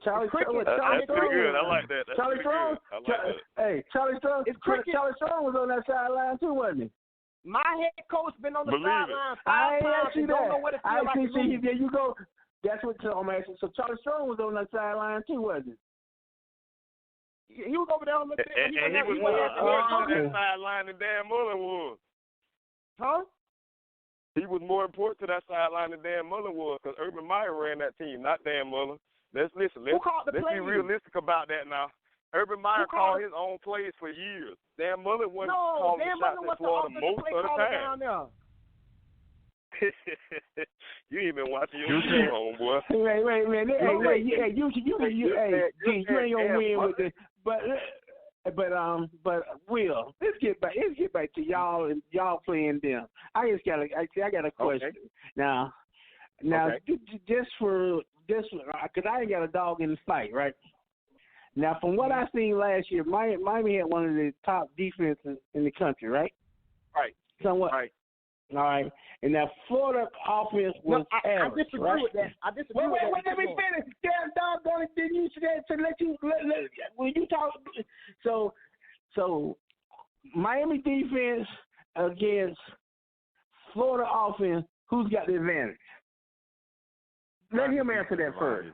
Speaker 6: Charlie Strong.
Speaker 4: That's pretty good. I like that.
Speaker 6: Charlie Strong. Charlie Strong. Charlie Strong was on that sideline too, wasn't he?
Speaker 3: My head coach been on the sideline 5 times.
Speaker 6: I
Speaker 3: don't know what it feels like.
Speaker 6: There you go. That's what I'm asking. So Charlie Strong was on that sideline too, wasn't
Speaker 3: he? He was over there on the
Speaker 4: and he was more important to that sideline than Dan Mullen was.
Speaker 3: Huh?
Speaker 4: He was more important to that sideline than Dan Mullen was because Urban Meyer ran that team, not Dan Mullen. Let's listen. Let's be realistic about that now. Urban Meyer called his own plays for years. Dan Mullen wasn't calling shots in Florida most of the time. You ain't been watching your game, homeboy.
Speaker 6: Wait. You ain't gonna win with this. But Will, let's get back to y'all and y'all playing them. I got a question.
Speaker 1: Okay.
Speaker 6: Now, just because I ain't got a dog in the fight, right? Now, from what I seen last year, Miami had one of the top defenses in the country, right?
Speaker 1: Right.
Speaker 6: Somewhat.
Speaker 1: Right.
Speaker 6: All right. And that Florida offense was average.
Speaker 3: I disagree with that.
Speaker 6: Wait, let me finish. Damn doggone it, didn't you say to let when you talk? So Miami defense against Florida offense, who's got the advantage? Let him answer that first.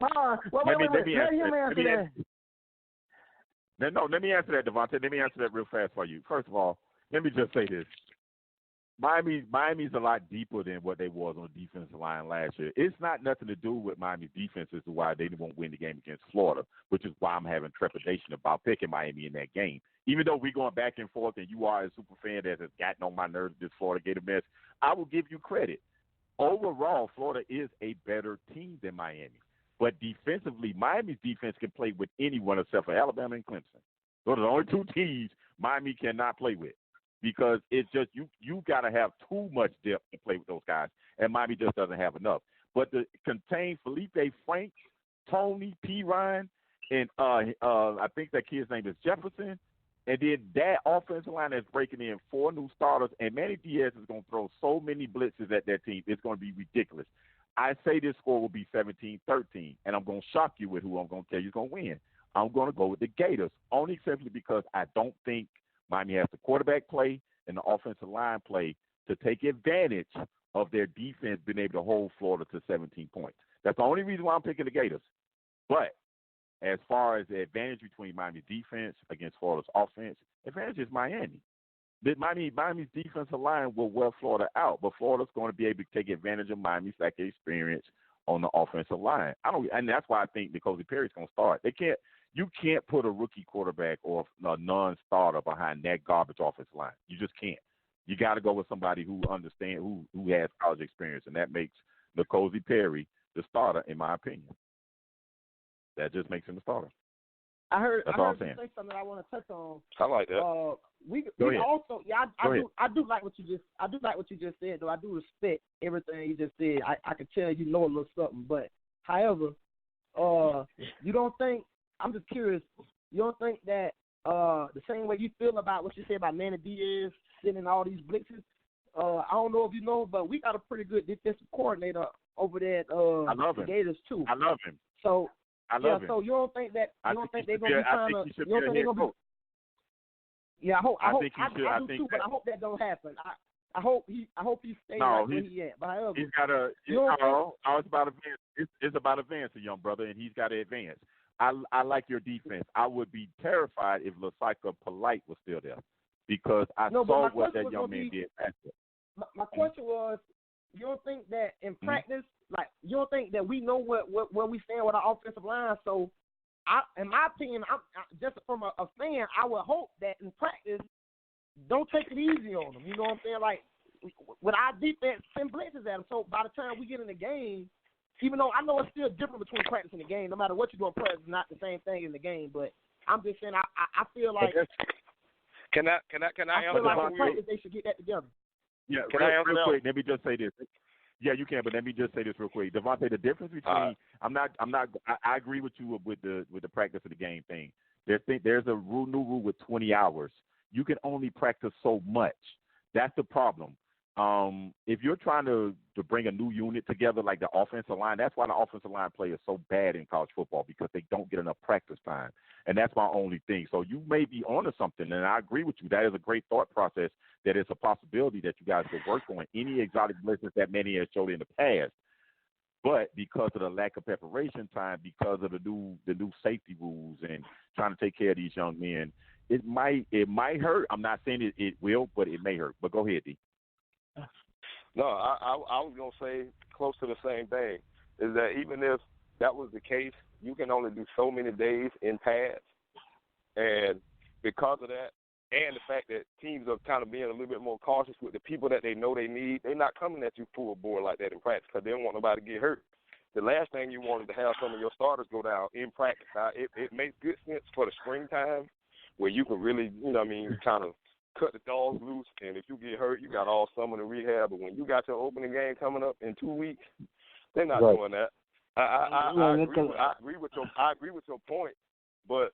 Speaker 6: Let him answer that.
Speaker 1: No, let me answer that, Davante. Let me answer that real fast for you. First of all, let me just say this. Miami's a lot deeper than what they was on the defensive line last year. It's not nothing to do with Miami's defense as to why they won't win the game against Florida, which is why I'm having trepidation about picking Miami in that game. Even though we're going back and forth and you are a super fan that has gotten on my nerves this Florida Gator mess, I will give you credit. Overall, Florida is a better team than Miami. But defensively, Miami's defense can play with anyone except for Alabama and Clemson. Those are the only 2 teams Miami cannot play with. Because it's just you got to have too much depth to play with those guys, and Miami just doesn't have enough. But to contain Felipe Franks, Tony P. Ryan, and I think that kid's name is Jefferson, and then that offensive line is breaking in 4 new starters, and Manny Diaz is going to throw so many blitzes at that team, it's going to be ridiculous. I say this score will be 17-13, and I'm going to shock you with who I'm going to tell you is going to win. I'm going to go with the Gators, only simply because I don't think Miami has the quarterback play and the offensive line play to take advantage of their defense being able to hold Florida to 17 points. That's the only reason why I'm picking the Gators. But as far as the advantage between Miami's defense against Florida's offense, advantage is Miami. Miami's defensive line will wear Florida out, but Florida's going to be able to take advantage of Miami's lack of experience on the offensive line. And that's why I think N'Kosi Perry's going to start. You can't put a rookie quarterback or a non-starter behind that garbage offensive line. You just can't. You got to go with somebody who understands, who has college experience, and that makes N'Kosi Perry the starter, in my opinion. That just makes him the starter.
Speaker 3: I heard
Speaker 1: you
Speaker 3: say something I want to touch on.
Speaker 4: I like that.
Speaker 3: We also, I do like what you just said, though. I do respect everything you just said. I can tell you know a little something, but however, you don't think, I'm just curious, you don't think that the same way you feel about what you said about Manny Diaz sending all these blitzes, I don't know if you know, but we got a pretty good defensive coordinator over there at the Gators too.
Speaker 1: I love him.
Speaker 3: So
Speaker 1: I love him.
Speaker 3: So you don't think that they're gonna be trying to? You don't think they're gonna be? Yeah, I do too, but I hope that don't happen. I hope he stays where he at. But however,
Speaker 1: he's got to. It's about advance. It's about advancing, young brother, and he's got to advance. I like your defense. I would be terrified if Lasika Polite was still there, because I saw what that young man did.
Speaker 3: My question was, you don't think that in practice, like, you don't think that we know where we stand with our offensive line? So, in my opinion, I'm just from a fan, I would hope that in practice, don't take it easy on them. You know what I'm saying? Like, with our defense, send blitzes at them. So by the time we get in the game, even though I know it's still different between practice and the game, no matter what you do in practice, it's not the same thing in the game. But I'm just saying, I feel like.
Speaker 4: Can I
Speaker 3: I feel like in practice they should get that together.
Speaker 1: Yeah, real quick. Let me just say this. Yeah, you can, but let me just say this real quick. Davante, the difference between I agree with you with the practice of the game thing. There's a new rule with 20 hours. You can only practice so much. That's the problem. If you're trying to bring a new unit together like the offensive line, that's why the offensive line play is so bad in college football, because they don't get enough practice time. And that's my only thing. So you may be onto something, and I agree with you. That is a great thought process, that it's a possibility that you guys could work on any exotic blitzes that many have showed in the past. But because of the lack of preparation time, because of the new safety rules and trying to take care of these young men, it might hurt. I'm not saying it will, but it may hurt. But go ahead, D.
Speaker 4: No, I was going to say close to the same thing, is that even if that was the case, you can only do so many days in pads. And because of that, and the fact that teams are kind of being a little bit more cautious with the people that they know they need, they're not coming at you full bore like that in practice, because they don't want nobody to get hurt. The last thing you wanted to have some of your starters go down in practice. Now, it makes good sense for the springtime, where you can really, kind of cut the dogs loose, and if you get hurt, you got all summer to rehab. But when you got your opening game coming up in 2 weeks, they're not doing that. I agree with your point, but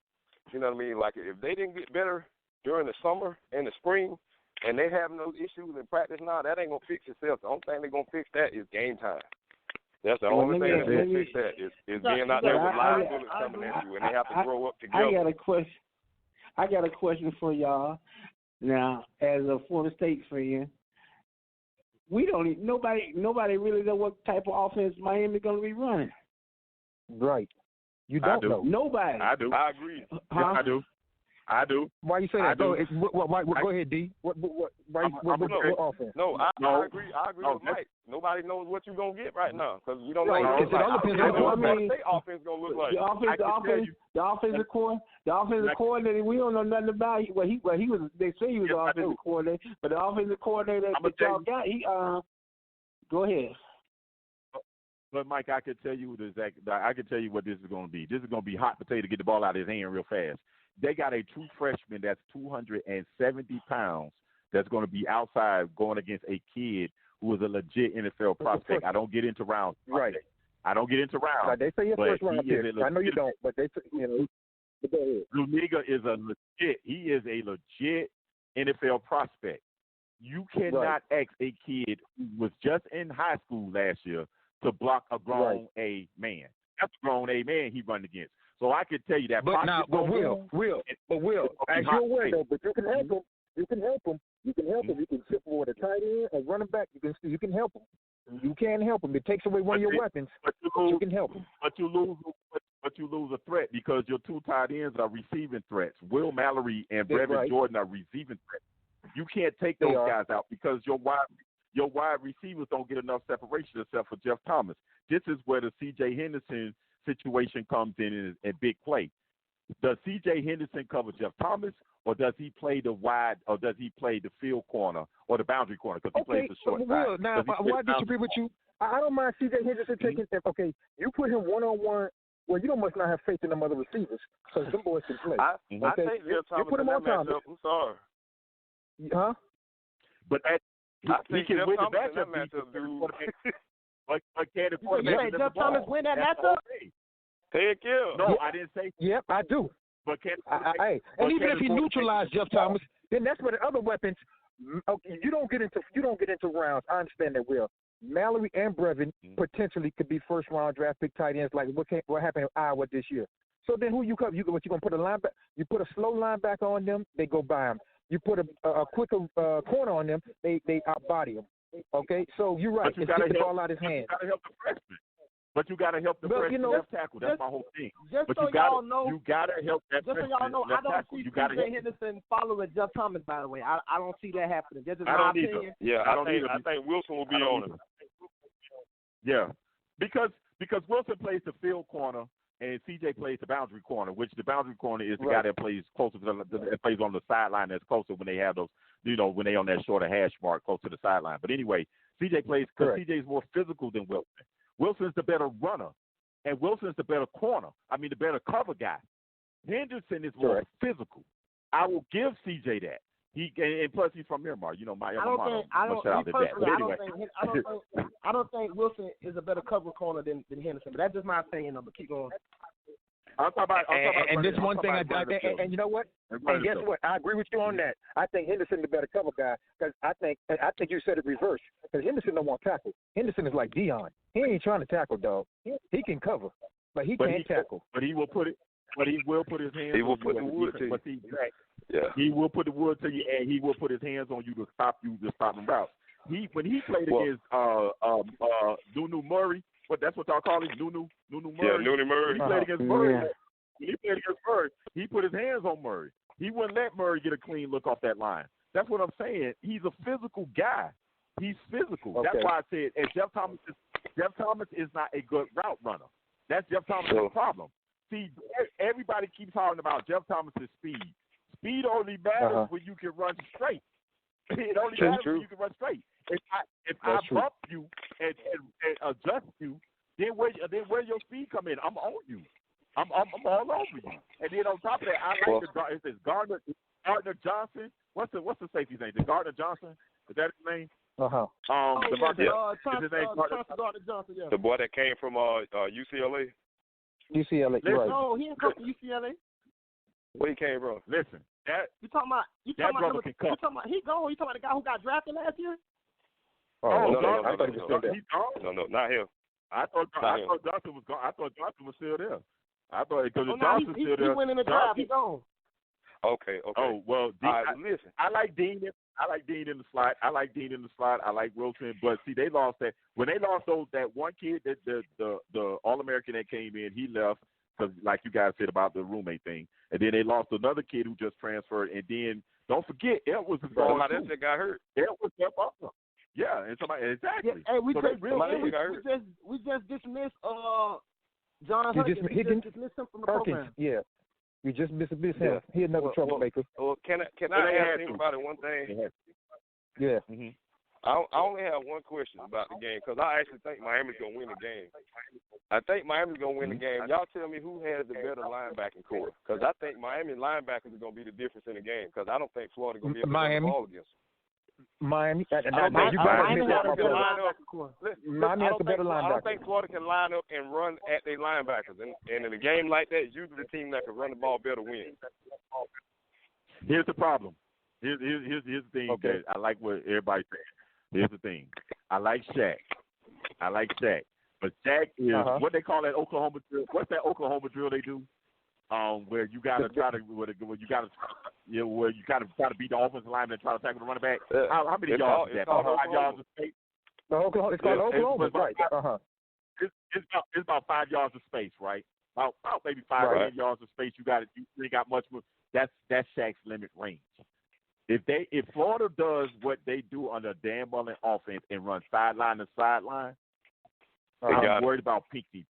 Speaker 4: you know what I mean. Like, if they didn't get better during the summer and the spring, and they having those issues in practice now, that ain't gonna fix itself. The only thing they're gonna fix that is game time. That's the only thing that's gonna fix that is being out there with live bullets coming at you, and they have to grow up together.
Speaker 6: I got a question for y'all. Now, as a Florida State fan, nobody really know what type of offense Miami's going to be running.
Speaker 5: Right. You don't know.
Speaker 6: Nobody.
Speaker 1: I do.
Speaker 4: I agree.
Speaker 1: Huh? I do.
Speaker 5: Why you say that? Go ahead, D. What offense?
Speaker 4: No, I agree. I agree with Mike. Nobody knows what you're gonna get right now, because we don't know what the offense gonna look like.
Speaker 6: The offensive coordinator, we don't know nothing about. They say he was the offensive coordinator, but the offensive coordinator that y'all got, go ahead.
Speaker 1: But Mike, I could tell you what this is going to be. This is going to be hot potato to get the ball out of his hand real fast. They got a true freshman that's 270 pounds that's going to be outside going against a kid who is a legit NFL prospect. I don't get into rounds.
Speaker 5: Right.
Speaker 1: I don't get into rounds.
Speaker 5: Right, they say your first round pick. I know you don't, but they say, But go ahead.
Speaker 1: Zuniga is he is a legit NFL prospect. You cannot ask a kid who was just in high school last year to block a grown A man. That's a grown A man he run against. So I could tell you that.
Speaker 5: But Will, as you're aware though, but you can help him. You can help him. You can chip him with a tight end or running back. You can help him. You can help him. It takes away one of your weapons. But you can help him.
Speaker 1: But you lose a threat, because your two tight ends are receiving threats. Will Mallory and Brevin Jordan are receiving threats. You can't take those guys out because your wide receivers don't get enough separation except for Jeff Thomas. This is where the C.J. Henderson situation comes in big play. Does C.J. Henderson cover Jeff Thomas, or does he play the wide, or does he play the field corner or the boundary corner because he plays the short side?
Speaker 5: Now, I disagree with you. I don't mind C.J. Henderson taking – okay, you put him one-on-one. Well, you must not have faith in them other receivers because them boys can play.
Speaker 4: I think Jeff Thomas
Speaker 5: put him on
Speaker 4: matchup. I'm sorry.
Speaker 5: Huh?
Speaker 1: But
Speaker 4: I think
Speaker 1: he can
Speaker 4: Jeff
Speaker 1: win
Speaker 4: Thomas
Speaker 1: the matchup,
Speaker 4: in that matchup, dude.
Speaker 1: But can the
Speaker 3: quarterback Jeff Thomas win that matchup?
Speaker 4: Heck yeah.
Speaker 1: No, I didn't say.
Speaker 5: Yep, I do.
Speaker 1: But can
Speaker 5: and even if he neutralized Jeff Thomas, then that's where the other weapons. Okay, you don't get into rounds. I understand that, Will. Mallory and Brevin potentially could be first round draft pick tight ends, like what happened in Iowa this year. So then who you cover? You gonna put a linebacker? You put a slow linebacker on them, they go by him. You put a quicker corner on them, they outbody him. Okay, so you're right. It's getting the ball out of his hands.
Speaker 1: You gotta help the freshman. But you gotta help the freshman left tackle. That's my whole thing.
Speaker 3: Just
Speaker 1: but
Speaker 3: so y'all know,
Speaker 1: you gotta help that
Speaker 3: just
Speaker 1: freshman
Speaker 3: so y'all know, I don't
Speaker 1: tackle.
Speaker 3: see C.J. Henderson following Jeff Thomas. By the way, I don't see that happening. That's just my opinion.
Speaker 4: Yeah, I think Wilson will be on him.
Speaker 1: Yeah, because Wilson plays the field corner and CJ plays the boundary corner, which the boundary corner is the guy that plays closer to that plays on the sideline that's closer when they have those, when they on that shorter hash mark close to the sideline. But anyway, CJ plays because CJ is more physical than Wilson. Wilson's the better runner, and Wilson's the better corner. I mean, the better cover guy. Henderson is more physical. I will give CJ that. And plus he's from Miramar, my alma mater.
Speaker 3: I don't think Wilson is a better cover corner than Henderson, but that's just my opinion. But keep going.
Speaker 1: I'm talking about
Speaker 5: and this one thing and you know what? And guess what? I agree with you on that. I think Henderson's the better cover guy because I think you said it reverse. Because Henderson don't want to tackle. Henderson is like Dion. He ain't trying to tackle, dog. He can cover, but he can't tackle.
Speaker 1: But he will put it. But he will put his hands.
Speaker 4: He will
Speaker 1: on
Speaker 4: put
Speaker 1: you
Speaker 4: the wood to you.
Speaker 1: He will put the wood to you, and he will put his hands on you to stop the route. When he played against Nunu Murray, that's what y'all call him, Nunu Murray.
Speaker 4: Yeah, Nunu Murray.
Speaker 1: When he played against Murray. When he played against Murray, he put his hands on Murray. He wouldn't let Murray get a clean look off that line. That's what I'm saying. He's a physical guy. He's physical.
Speaker 5: Okay.
Speaker 1: That's why I said, and Jeff Thomas is not a good route runner. That's Jeff Thomas' problem. See, everybody keeps talking about Jeff Thomas' speed. Speed only matters when you can run straight. It only matters when you can run straight. If I bump you and adjust you, then where your speed come in? I'm on you. I'm all over you. And then on top of that, I like Gardner Johnson. What's the safety's name? Is Gardner Johnson? Is that his name?
Speaker 3: Gardner Johnson. Yeah.
Speaker 4: The boy that came from UCLA.
Speaker 5: UCLA, right?
Speaker 3: No, he didn't come from UCLA.
Speaker 4: Where he came from?
Speaker 1: Listen,
Speaker 3: you talking about he gone. You talking about the guy who got drafted last year?
Speaker 4: No, not him.
Speaker 1: I thought Johnson was gone. I thought Johnson was still there. I thought because Johnson's still there.
Speaker 3: He went in the draft. He gone.
Speaker 4: Okay.
Speaker 1: Oh well,
Speaker 4: listen.
Speaker 1: I like Dean in the slot. I like Wilson, but see, they lost that when they lost that one kid that the All-American that came in. He left because, like you guys said about the roommate thing, and then they lost another kid who just transferred. And then don't forget, Edwards was gone too.
Speaker 4: That got hurt.
Speaker 1: Edwards got up. Yeah, and somebody exactly.
Speaker 3: Yeah, hey, we
Speaker 1: just
Speaker 3: dismissed John Huggins. We just dismissed him from the program.
Speaker 5: Yeah. We just missed him. He another troublemaker.
Speaker 4: Well, can I ask anybody one thing?
Speaker 5: Yeah.
Speaker 1: Mm-hmm.
Speaker 4: I only have one question about the game because I actually think Miami's going to win the game. I think Miami's going to win the game. Y'all tell me who has the better linebacking core because I think Miami linebackers are going to be the difference in the game because I don't think Florida going to be able to win the ball against them.
Speaker 5: Miami has a better linebacker.
Speaker 4: I don't think Florida can line up and run at their linebackers. And in a game like that, usually the team that can run the ball better wins.
Speaker 1: Here's the problem. Here's the thing that I like what everybody's saying. Here's the thing. I like Shaq. But Shaq is what they call that Oklahoma drill. What's that Oklahoma drill they do? Where you gotta try to beat the offensive lineman and try to tackle the running back. How many yards is that? 5 yards of space.
Speaker 5: It's called Oklahoma, right?
Speaker 1: It's about 5 yards of space, right? About maybe 5 or 8 yards of space. You ain't got much more. That's Shaq's limit range. If Florida does what they do under Dan Mullen offense and run sideline to sideline, I'm worried about Pinckney.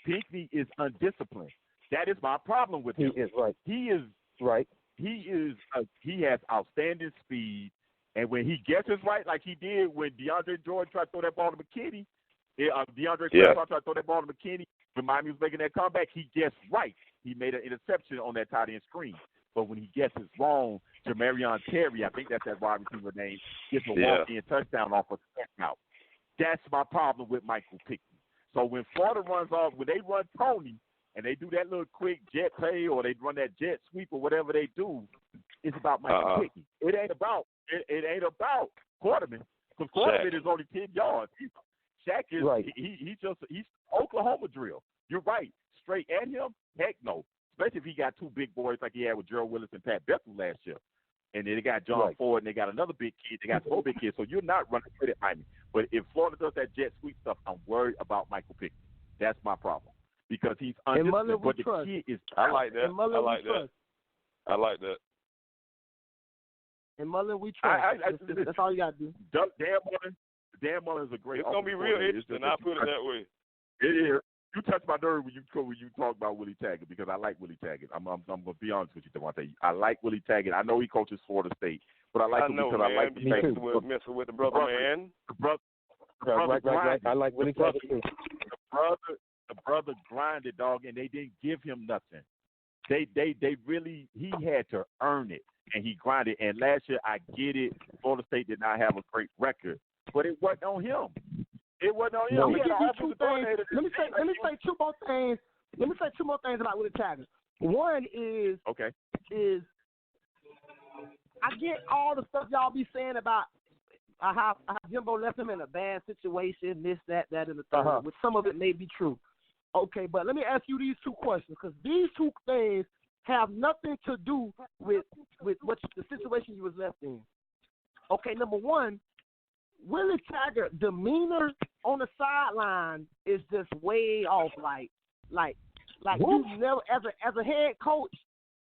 Speaker 1: Pinckney is undisciplined. That is my problem with him.
Speaker 5: He is right.
Speaker 1: He is
Speaker 5: right.
Speaker 1: He has outstanding speed, and when he guesses right, like he did when DeAndre Jordan tried to throw that ball to McKinney, DeAndre Jordan tried to throw that ball to McKinney when Miami was making that comeback, he guessed right. He made an interception on that tight end screen. But when he guesses wrong, Jamarion Terry, I think that's that wide receiver name, gets a walk-in touchdown off a out. That's my problem with Michael Pickney. So when Florida runs off, when they run Tony and they do that little quick jet play or they run that jet sweep or whatever they do, it's about Michael Pickney. It ain't about Quarterman, because Quarterman is only 10 yards. Shaq is he's Oklahoma drill. You're right. Straight at him? Heck no. Especially if he got two big boys like he had with Gerald Willis and Pat Bethel last year. And then they got John Ford and they got another big kid. They got 4 big kids. So you're not running with it, Miami. But if Florida does that jet sweep stuff, I'm worried about Michael Pickett. That's my problem. Because he's undisciplined. But the kid is
Speaker 4: I like that. I like that.
Speaker 3: And Mullen, we trust. That's all you got to do.
Speaker 1: Dan Mullen is a great.
Speaker 4: It's gonna be real interesting. I'll put it that way.
Speaker 1: It is. You touched my nerve when you talk about Willie Taggart, because I like Willie Taggart. I'm gonna be honest with you, Davante. I like Willie Taggart. I know he coaches Florida State, but I like him because I like
Speaker 4: messing with the brother, man.
Speaker 1: The brother.
Speaker 5: Right. I like Willie Taggart too.
Speaker 1: The brother grinded, dog, and they didn't give him nothing. They really, he had to earn it, and he grinded. And last year, I get it, Florida State did not have a great record, but it wasn't on him. It wasn't on him.
Speaker 3: Let me give you 2 things. Let me say 2 more things. Let me say 2 more things about Willie Taggart. One is I get all the stuff y'all be saying about how Jimbo left him in a bad situation, this, that, and the third, which some of it may be true. Okay, but let me ask you these 2 questions, because these 2 things have nothing to do with what the situation you was left in. Okay, number 1, Willie Taggart demeanor on the sideline is just way off. Like you never as a head coach,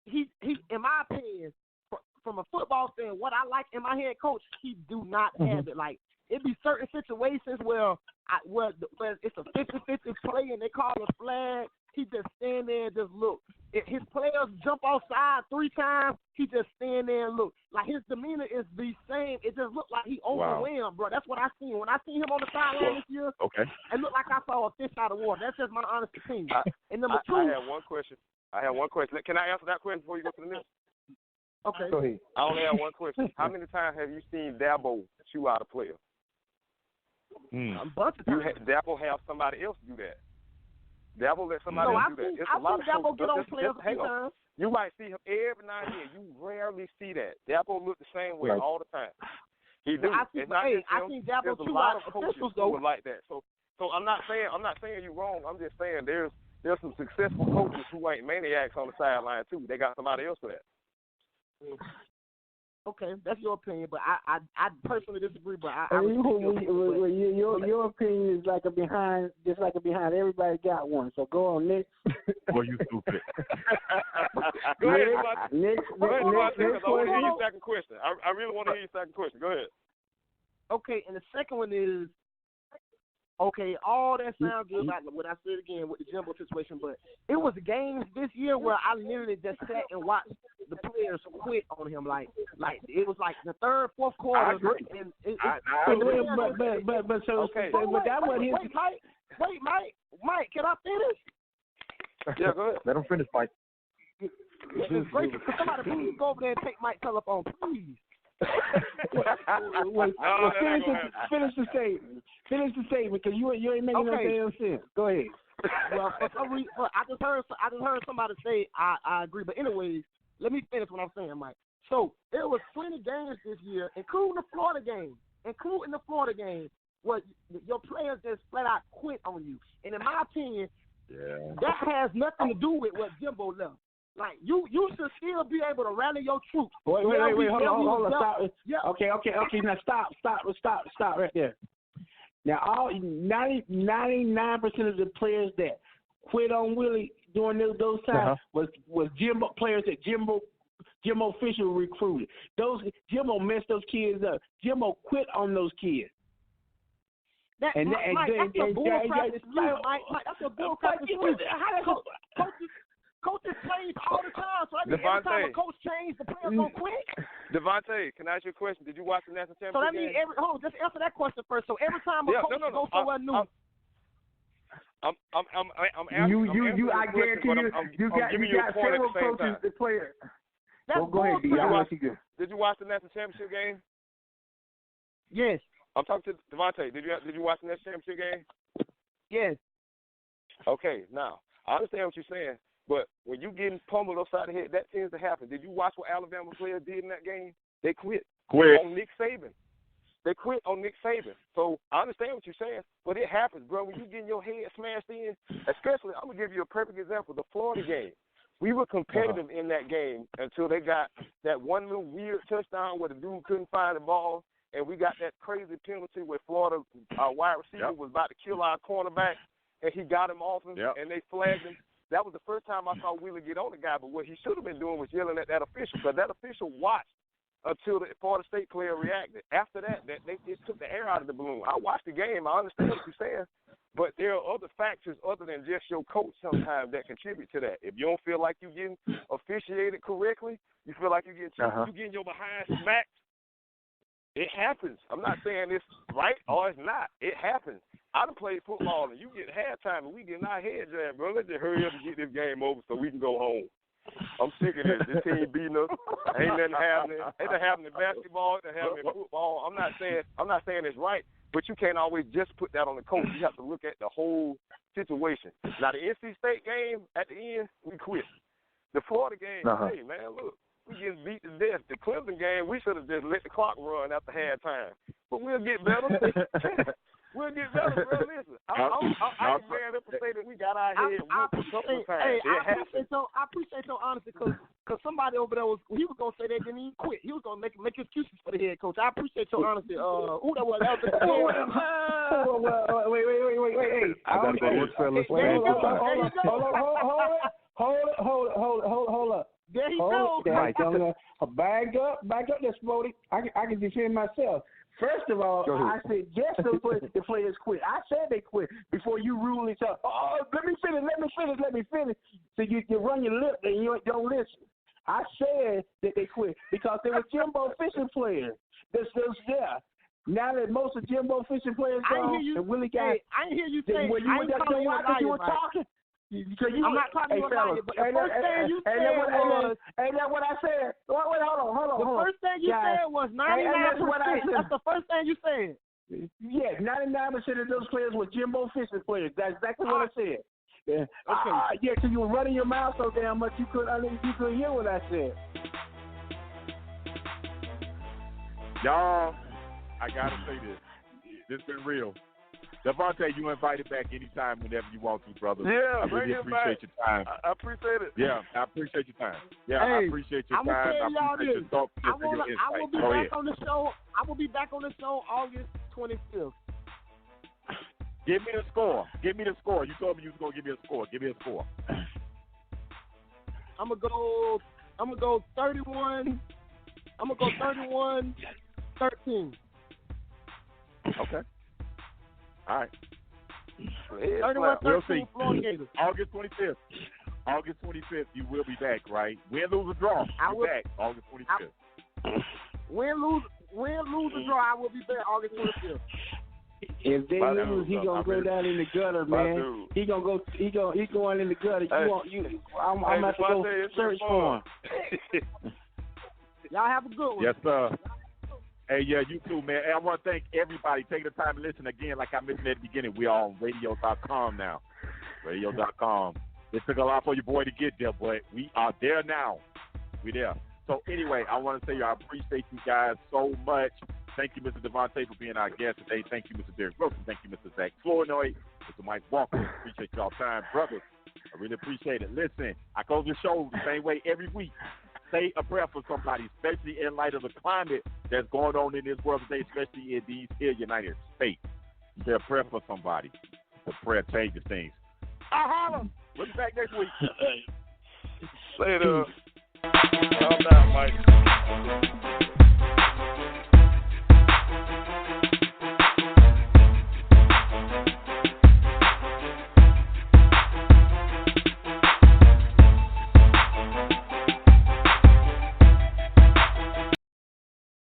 Speaker 3: he in my opinion, from a football stand, what I like in my head coach, he do not have it. Like it be certain situations where it's a 50-50 play and they call a flag. He just stand there and just look. If his players jump offside 3 times, he just stand there and look. Like his demeanor is the same. It just looked like he overwhelmed, bro. That's what I seen. When I seen him on the sideline this year, it looked like I saw a fish out of water. That's just my honest opinion. And number 2.
Speaker 4: I have one question. Can I answer that question before you go to the next?
Speaker 3: Okay.
Speaker 5: Go ahead.
Speaker 4: I only have one question. How many times have you seen Dabo chew out a player?
Speaker 3: A bunch of times.
Speaker 4: Dabo have somebody else do that. Dabo let somebody else do that. It's a lot of
Speaker 3: Dabo get on players a few times.
Speaker 4: You might see him every now and then. You rarely see that. Dabo look the same way all the time. He do.
Speaker 3: I think Dabo
Speaker 4: There's a lot of coaches
Speaker 3: officials
Speaker 4: who are like that. So I'm not saying you're wrong. I'm just saying there's some successful coaches who ain't maniacs on the sideline too. They got somebody else for that.
Speaker 3: Okay, that's your opinion, but I personally disagree. But
Speaker 6: your opinion is like behind everybody got one. So go on next.
Speaker 1: Boy, you stupid.
Speaker 4: Go ahead.
Speaker 6: Next
Speaker 4: I want to hear your second question. I really want to hear your second question. Go ahead.
Speaker 3: Okay, and the second one is, okay, all that sounds good about what I said again with the Jimbo situation, but it was games this year where I literally just sat and watched the players quit on him. Like it was like the 3rd, 4th quarter.
Speaker 1: I agree.
Speaker 3: And
Speaker 6: but that wasn't his.
Speaker 3: Wait, Mike, can I finish?
Speaker 4: Yeah, go ahead.
Speaker 5: Let him finish, Mike.
Speaker 3: It's great. Somebody please go over there and take Mike's telephone, please.
Speaker 6: Finish the statement. Finish the statement, because you ain't making no damn sense. Go ahead.
Speaker 3: Well, for some reason, I just heard somebody say I agree. But anyways, let me finish what I'm saying, Mike. So there was 20 games this year, including the Florida game, where your players just flat out quit on you. And in my opinion, that has nothing to do with what Jimbo left. Like you should still be able to rally your troops.
Speaker 6: Wait, hold on, stop. Yeah. Okay. Now stop right there. Now all 99% of the players that quit on Willie during those times was Jimbo players that Jimbo Jimbo Fisher recruited. Jimbo messed those kids up. Jimbo quit on those kids.
Speaker 3: That's a bull practice. Mike, that's a bull practice. Coaches change all the time, so that means every time a coach changes, the players gonna quit.
Speaker 4: Devontae, can I ask you a question? Did you watch the national championship?
Speaker 3: So that means just answer that question first. So every time a coach goes somewhere new.
Speaker 4: I'm asking.
Speaker 6: I guarantee you got several coaches to play. Well, go ahead, D.
Speaker 4: Did you watch the national championship game?
Speaker 3: Yes.
Speaker 4: I'm talking to Devontae. Did you watch the national championship game?
Speaker 3: Yes.
Speaker 4: Okay, now I understand what you're saying. But when you getting pummeled upside the head, that tends to happen. Did you watch what Alabama players did in that game? They quit on Nick Saban. They quit on Nick Saban. So I understand what you're saying, but it happens, bro. When you getting your head smashed in, especially, I'm going to give you a perfect example, the Florida game. We were competitive in that game until they got that one little weird touchdown where the dude couldn't find the ball, and we got that crazy penalty where Florida, our wide receiver, was about to kill our cornerback, and he got him off him, and they flagged him. That was the first time I saw Wheeler get on the guy, but what he should have been doing was yelling at that official, because that official watched until the Florida State player reacted. After that, it took the air out of the balloon. I watched the game. I understand what you're saying, but there are other factors other than just your coach sometimes that contribute to that. If you don't feel like you're getting officiated correctly, you feel like you're getting your behind smacked, it happens. I'm not saying it's right or it's not. It happens. I done played football, and you get halftime, and we get our head jammed, bro. Let's just hurry up and get this game over so we can go home. I'm sick of this. This team beating us. Ain't nothing happening. Ain't nothing happening in basketball. Ain't nothing happening in football. I'm not saying it's right, but you can't always just put that on the coach. You have to look at the whole situation. Now, the NC State game, at the end, we quit. The Florida game, hey, man, look. We getting beat to death. The Clemson game, we should have just let the clock run after halftime. But we'll get better. We'll get better, bro. Listen, I'm glad to say that we got our head whooped a couple of times.
Speaker 3: I appreciate your honesty, because somebody over there he was gonna say they didn't even quit. He was gonna make excuses for the head coach. I appreciate your honesty. Who that was? That was
Speaker 6: wait. Hold up.
Speaker 3: There he goes.
Speaker 6: Back up there, Spody. I can defend myself. First of all, I said yes, the players quit. I said they quit before you rule it up. Oh, let me finish. So you run your lip and you don't listen. I said that they quit because they were Jimbo Fisher players. That's there. Now that most of Jimbo Fisher players gone, and Willie got.
Speaker 3: I didn't hear you say.
Speaker 6: You were talking.
Speaker 3: I'm not calling you a liar, but the first thing you said was...
Speaker 6: Ain't that what I said? Wait, hold on.
Speaker 3: The first thing you said was 99%. That's the first thing you said.
Speaker 6: Yeah, 99% of those players were Jimbo Fisher players. That's exactly what I said. Yeah, because you were running your mouth so damn much you couldn't hear what I said.
Speaker 1: Y'all, I got to say this. This been real. Davante, you invited back anytime whenever you want to, brother.
Speaker 4: Yeah,
Speaker 1: I really appreciate your time.
Speaker 4: I appreciate it.
Speaker 1: Yeah, I appreciate your time. Yeah, I appreciate your time. I appreciate your thoughts and your insight.
Speaker 3: I will be back on the show. I will be back on the show August 25th.
Speaker 1: Give me the score. You told me you was gonna give me a score. Give me a score.
Speaker 3: I'm gonna go 31. I'm gonna go 31-13.
Speaker 1: Okay. All right.
Speaker 3: 31-13.
Speaker 1: We'll see.
Speaker 3: Gators.
Speaker 1: August 25th, you will be back, right? Win, lose, or draw. You're back August 25th.
Speaker 3: Win, lose, or draw. I will be back August 25th.
Speaker 6: If they lose, he gonna go down in the gutter, man. He going in the gutter. I'm about to go search for him.
Speaker 3: Y'all have a good one.
Speaker 1: Yes, sir. Hey, yeah, you too, man. Hey, I want to thank everybody. Take the time to listen again. Like I mentioned at the beginning, we are on radio.com now. Radio.com. It took a lot for your boy to get there, but we are there now. We're there. So, anyway, I want to say I appreciate you guys so much. Thank you, Mr. Davante, for being our guest today. Thank you, Mr. Derek Wilson. Thank you, Mr. Zach Flournoy, Mr. Mike Walker. Appreciate y'all time, brothers. I really appreciate it. Listen, I close the show the same way every week. Say a prayer for somebody, especially in light of the climate that's going on in this world today, especially in these here United States. Say a prayer for somebody. The prayer changes things. I'll holler. We'll be back next week.
Speaker 4: Later.
Speaker 1: Calm down, Mike.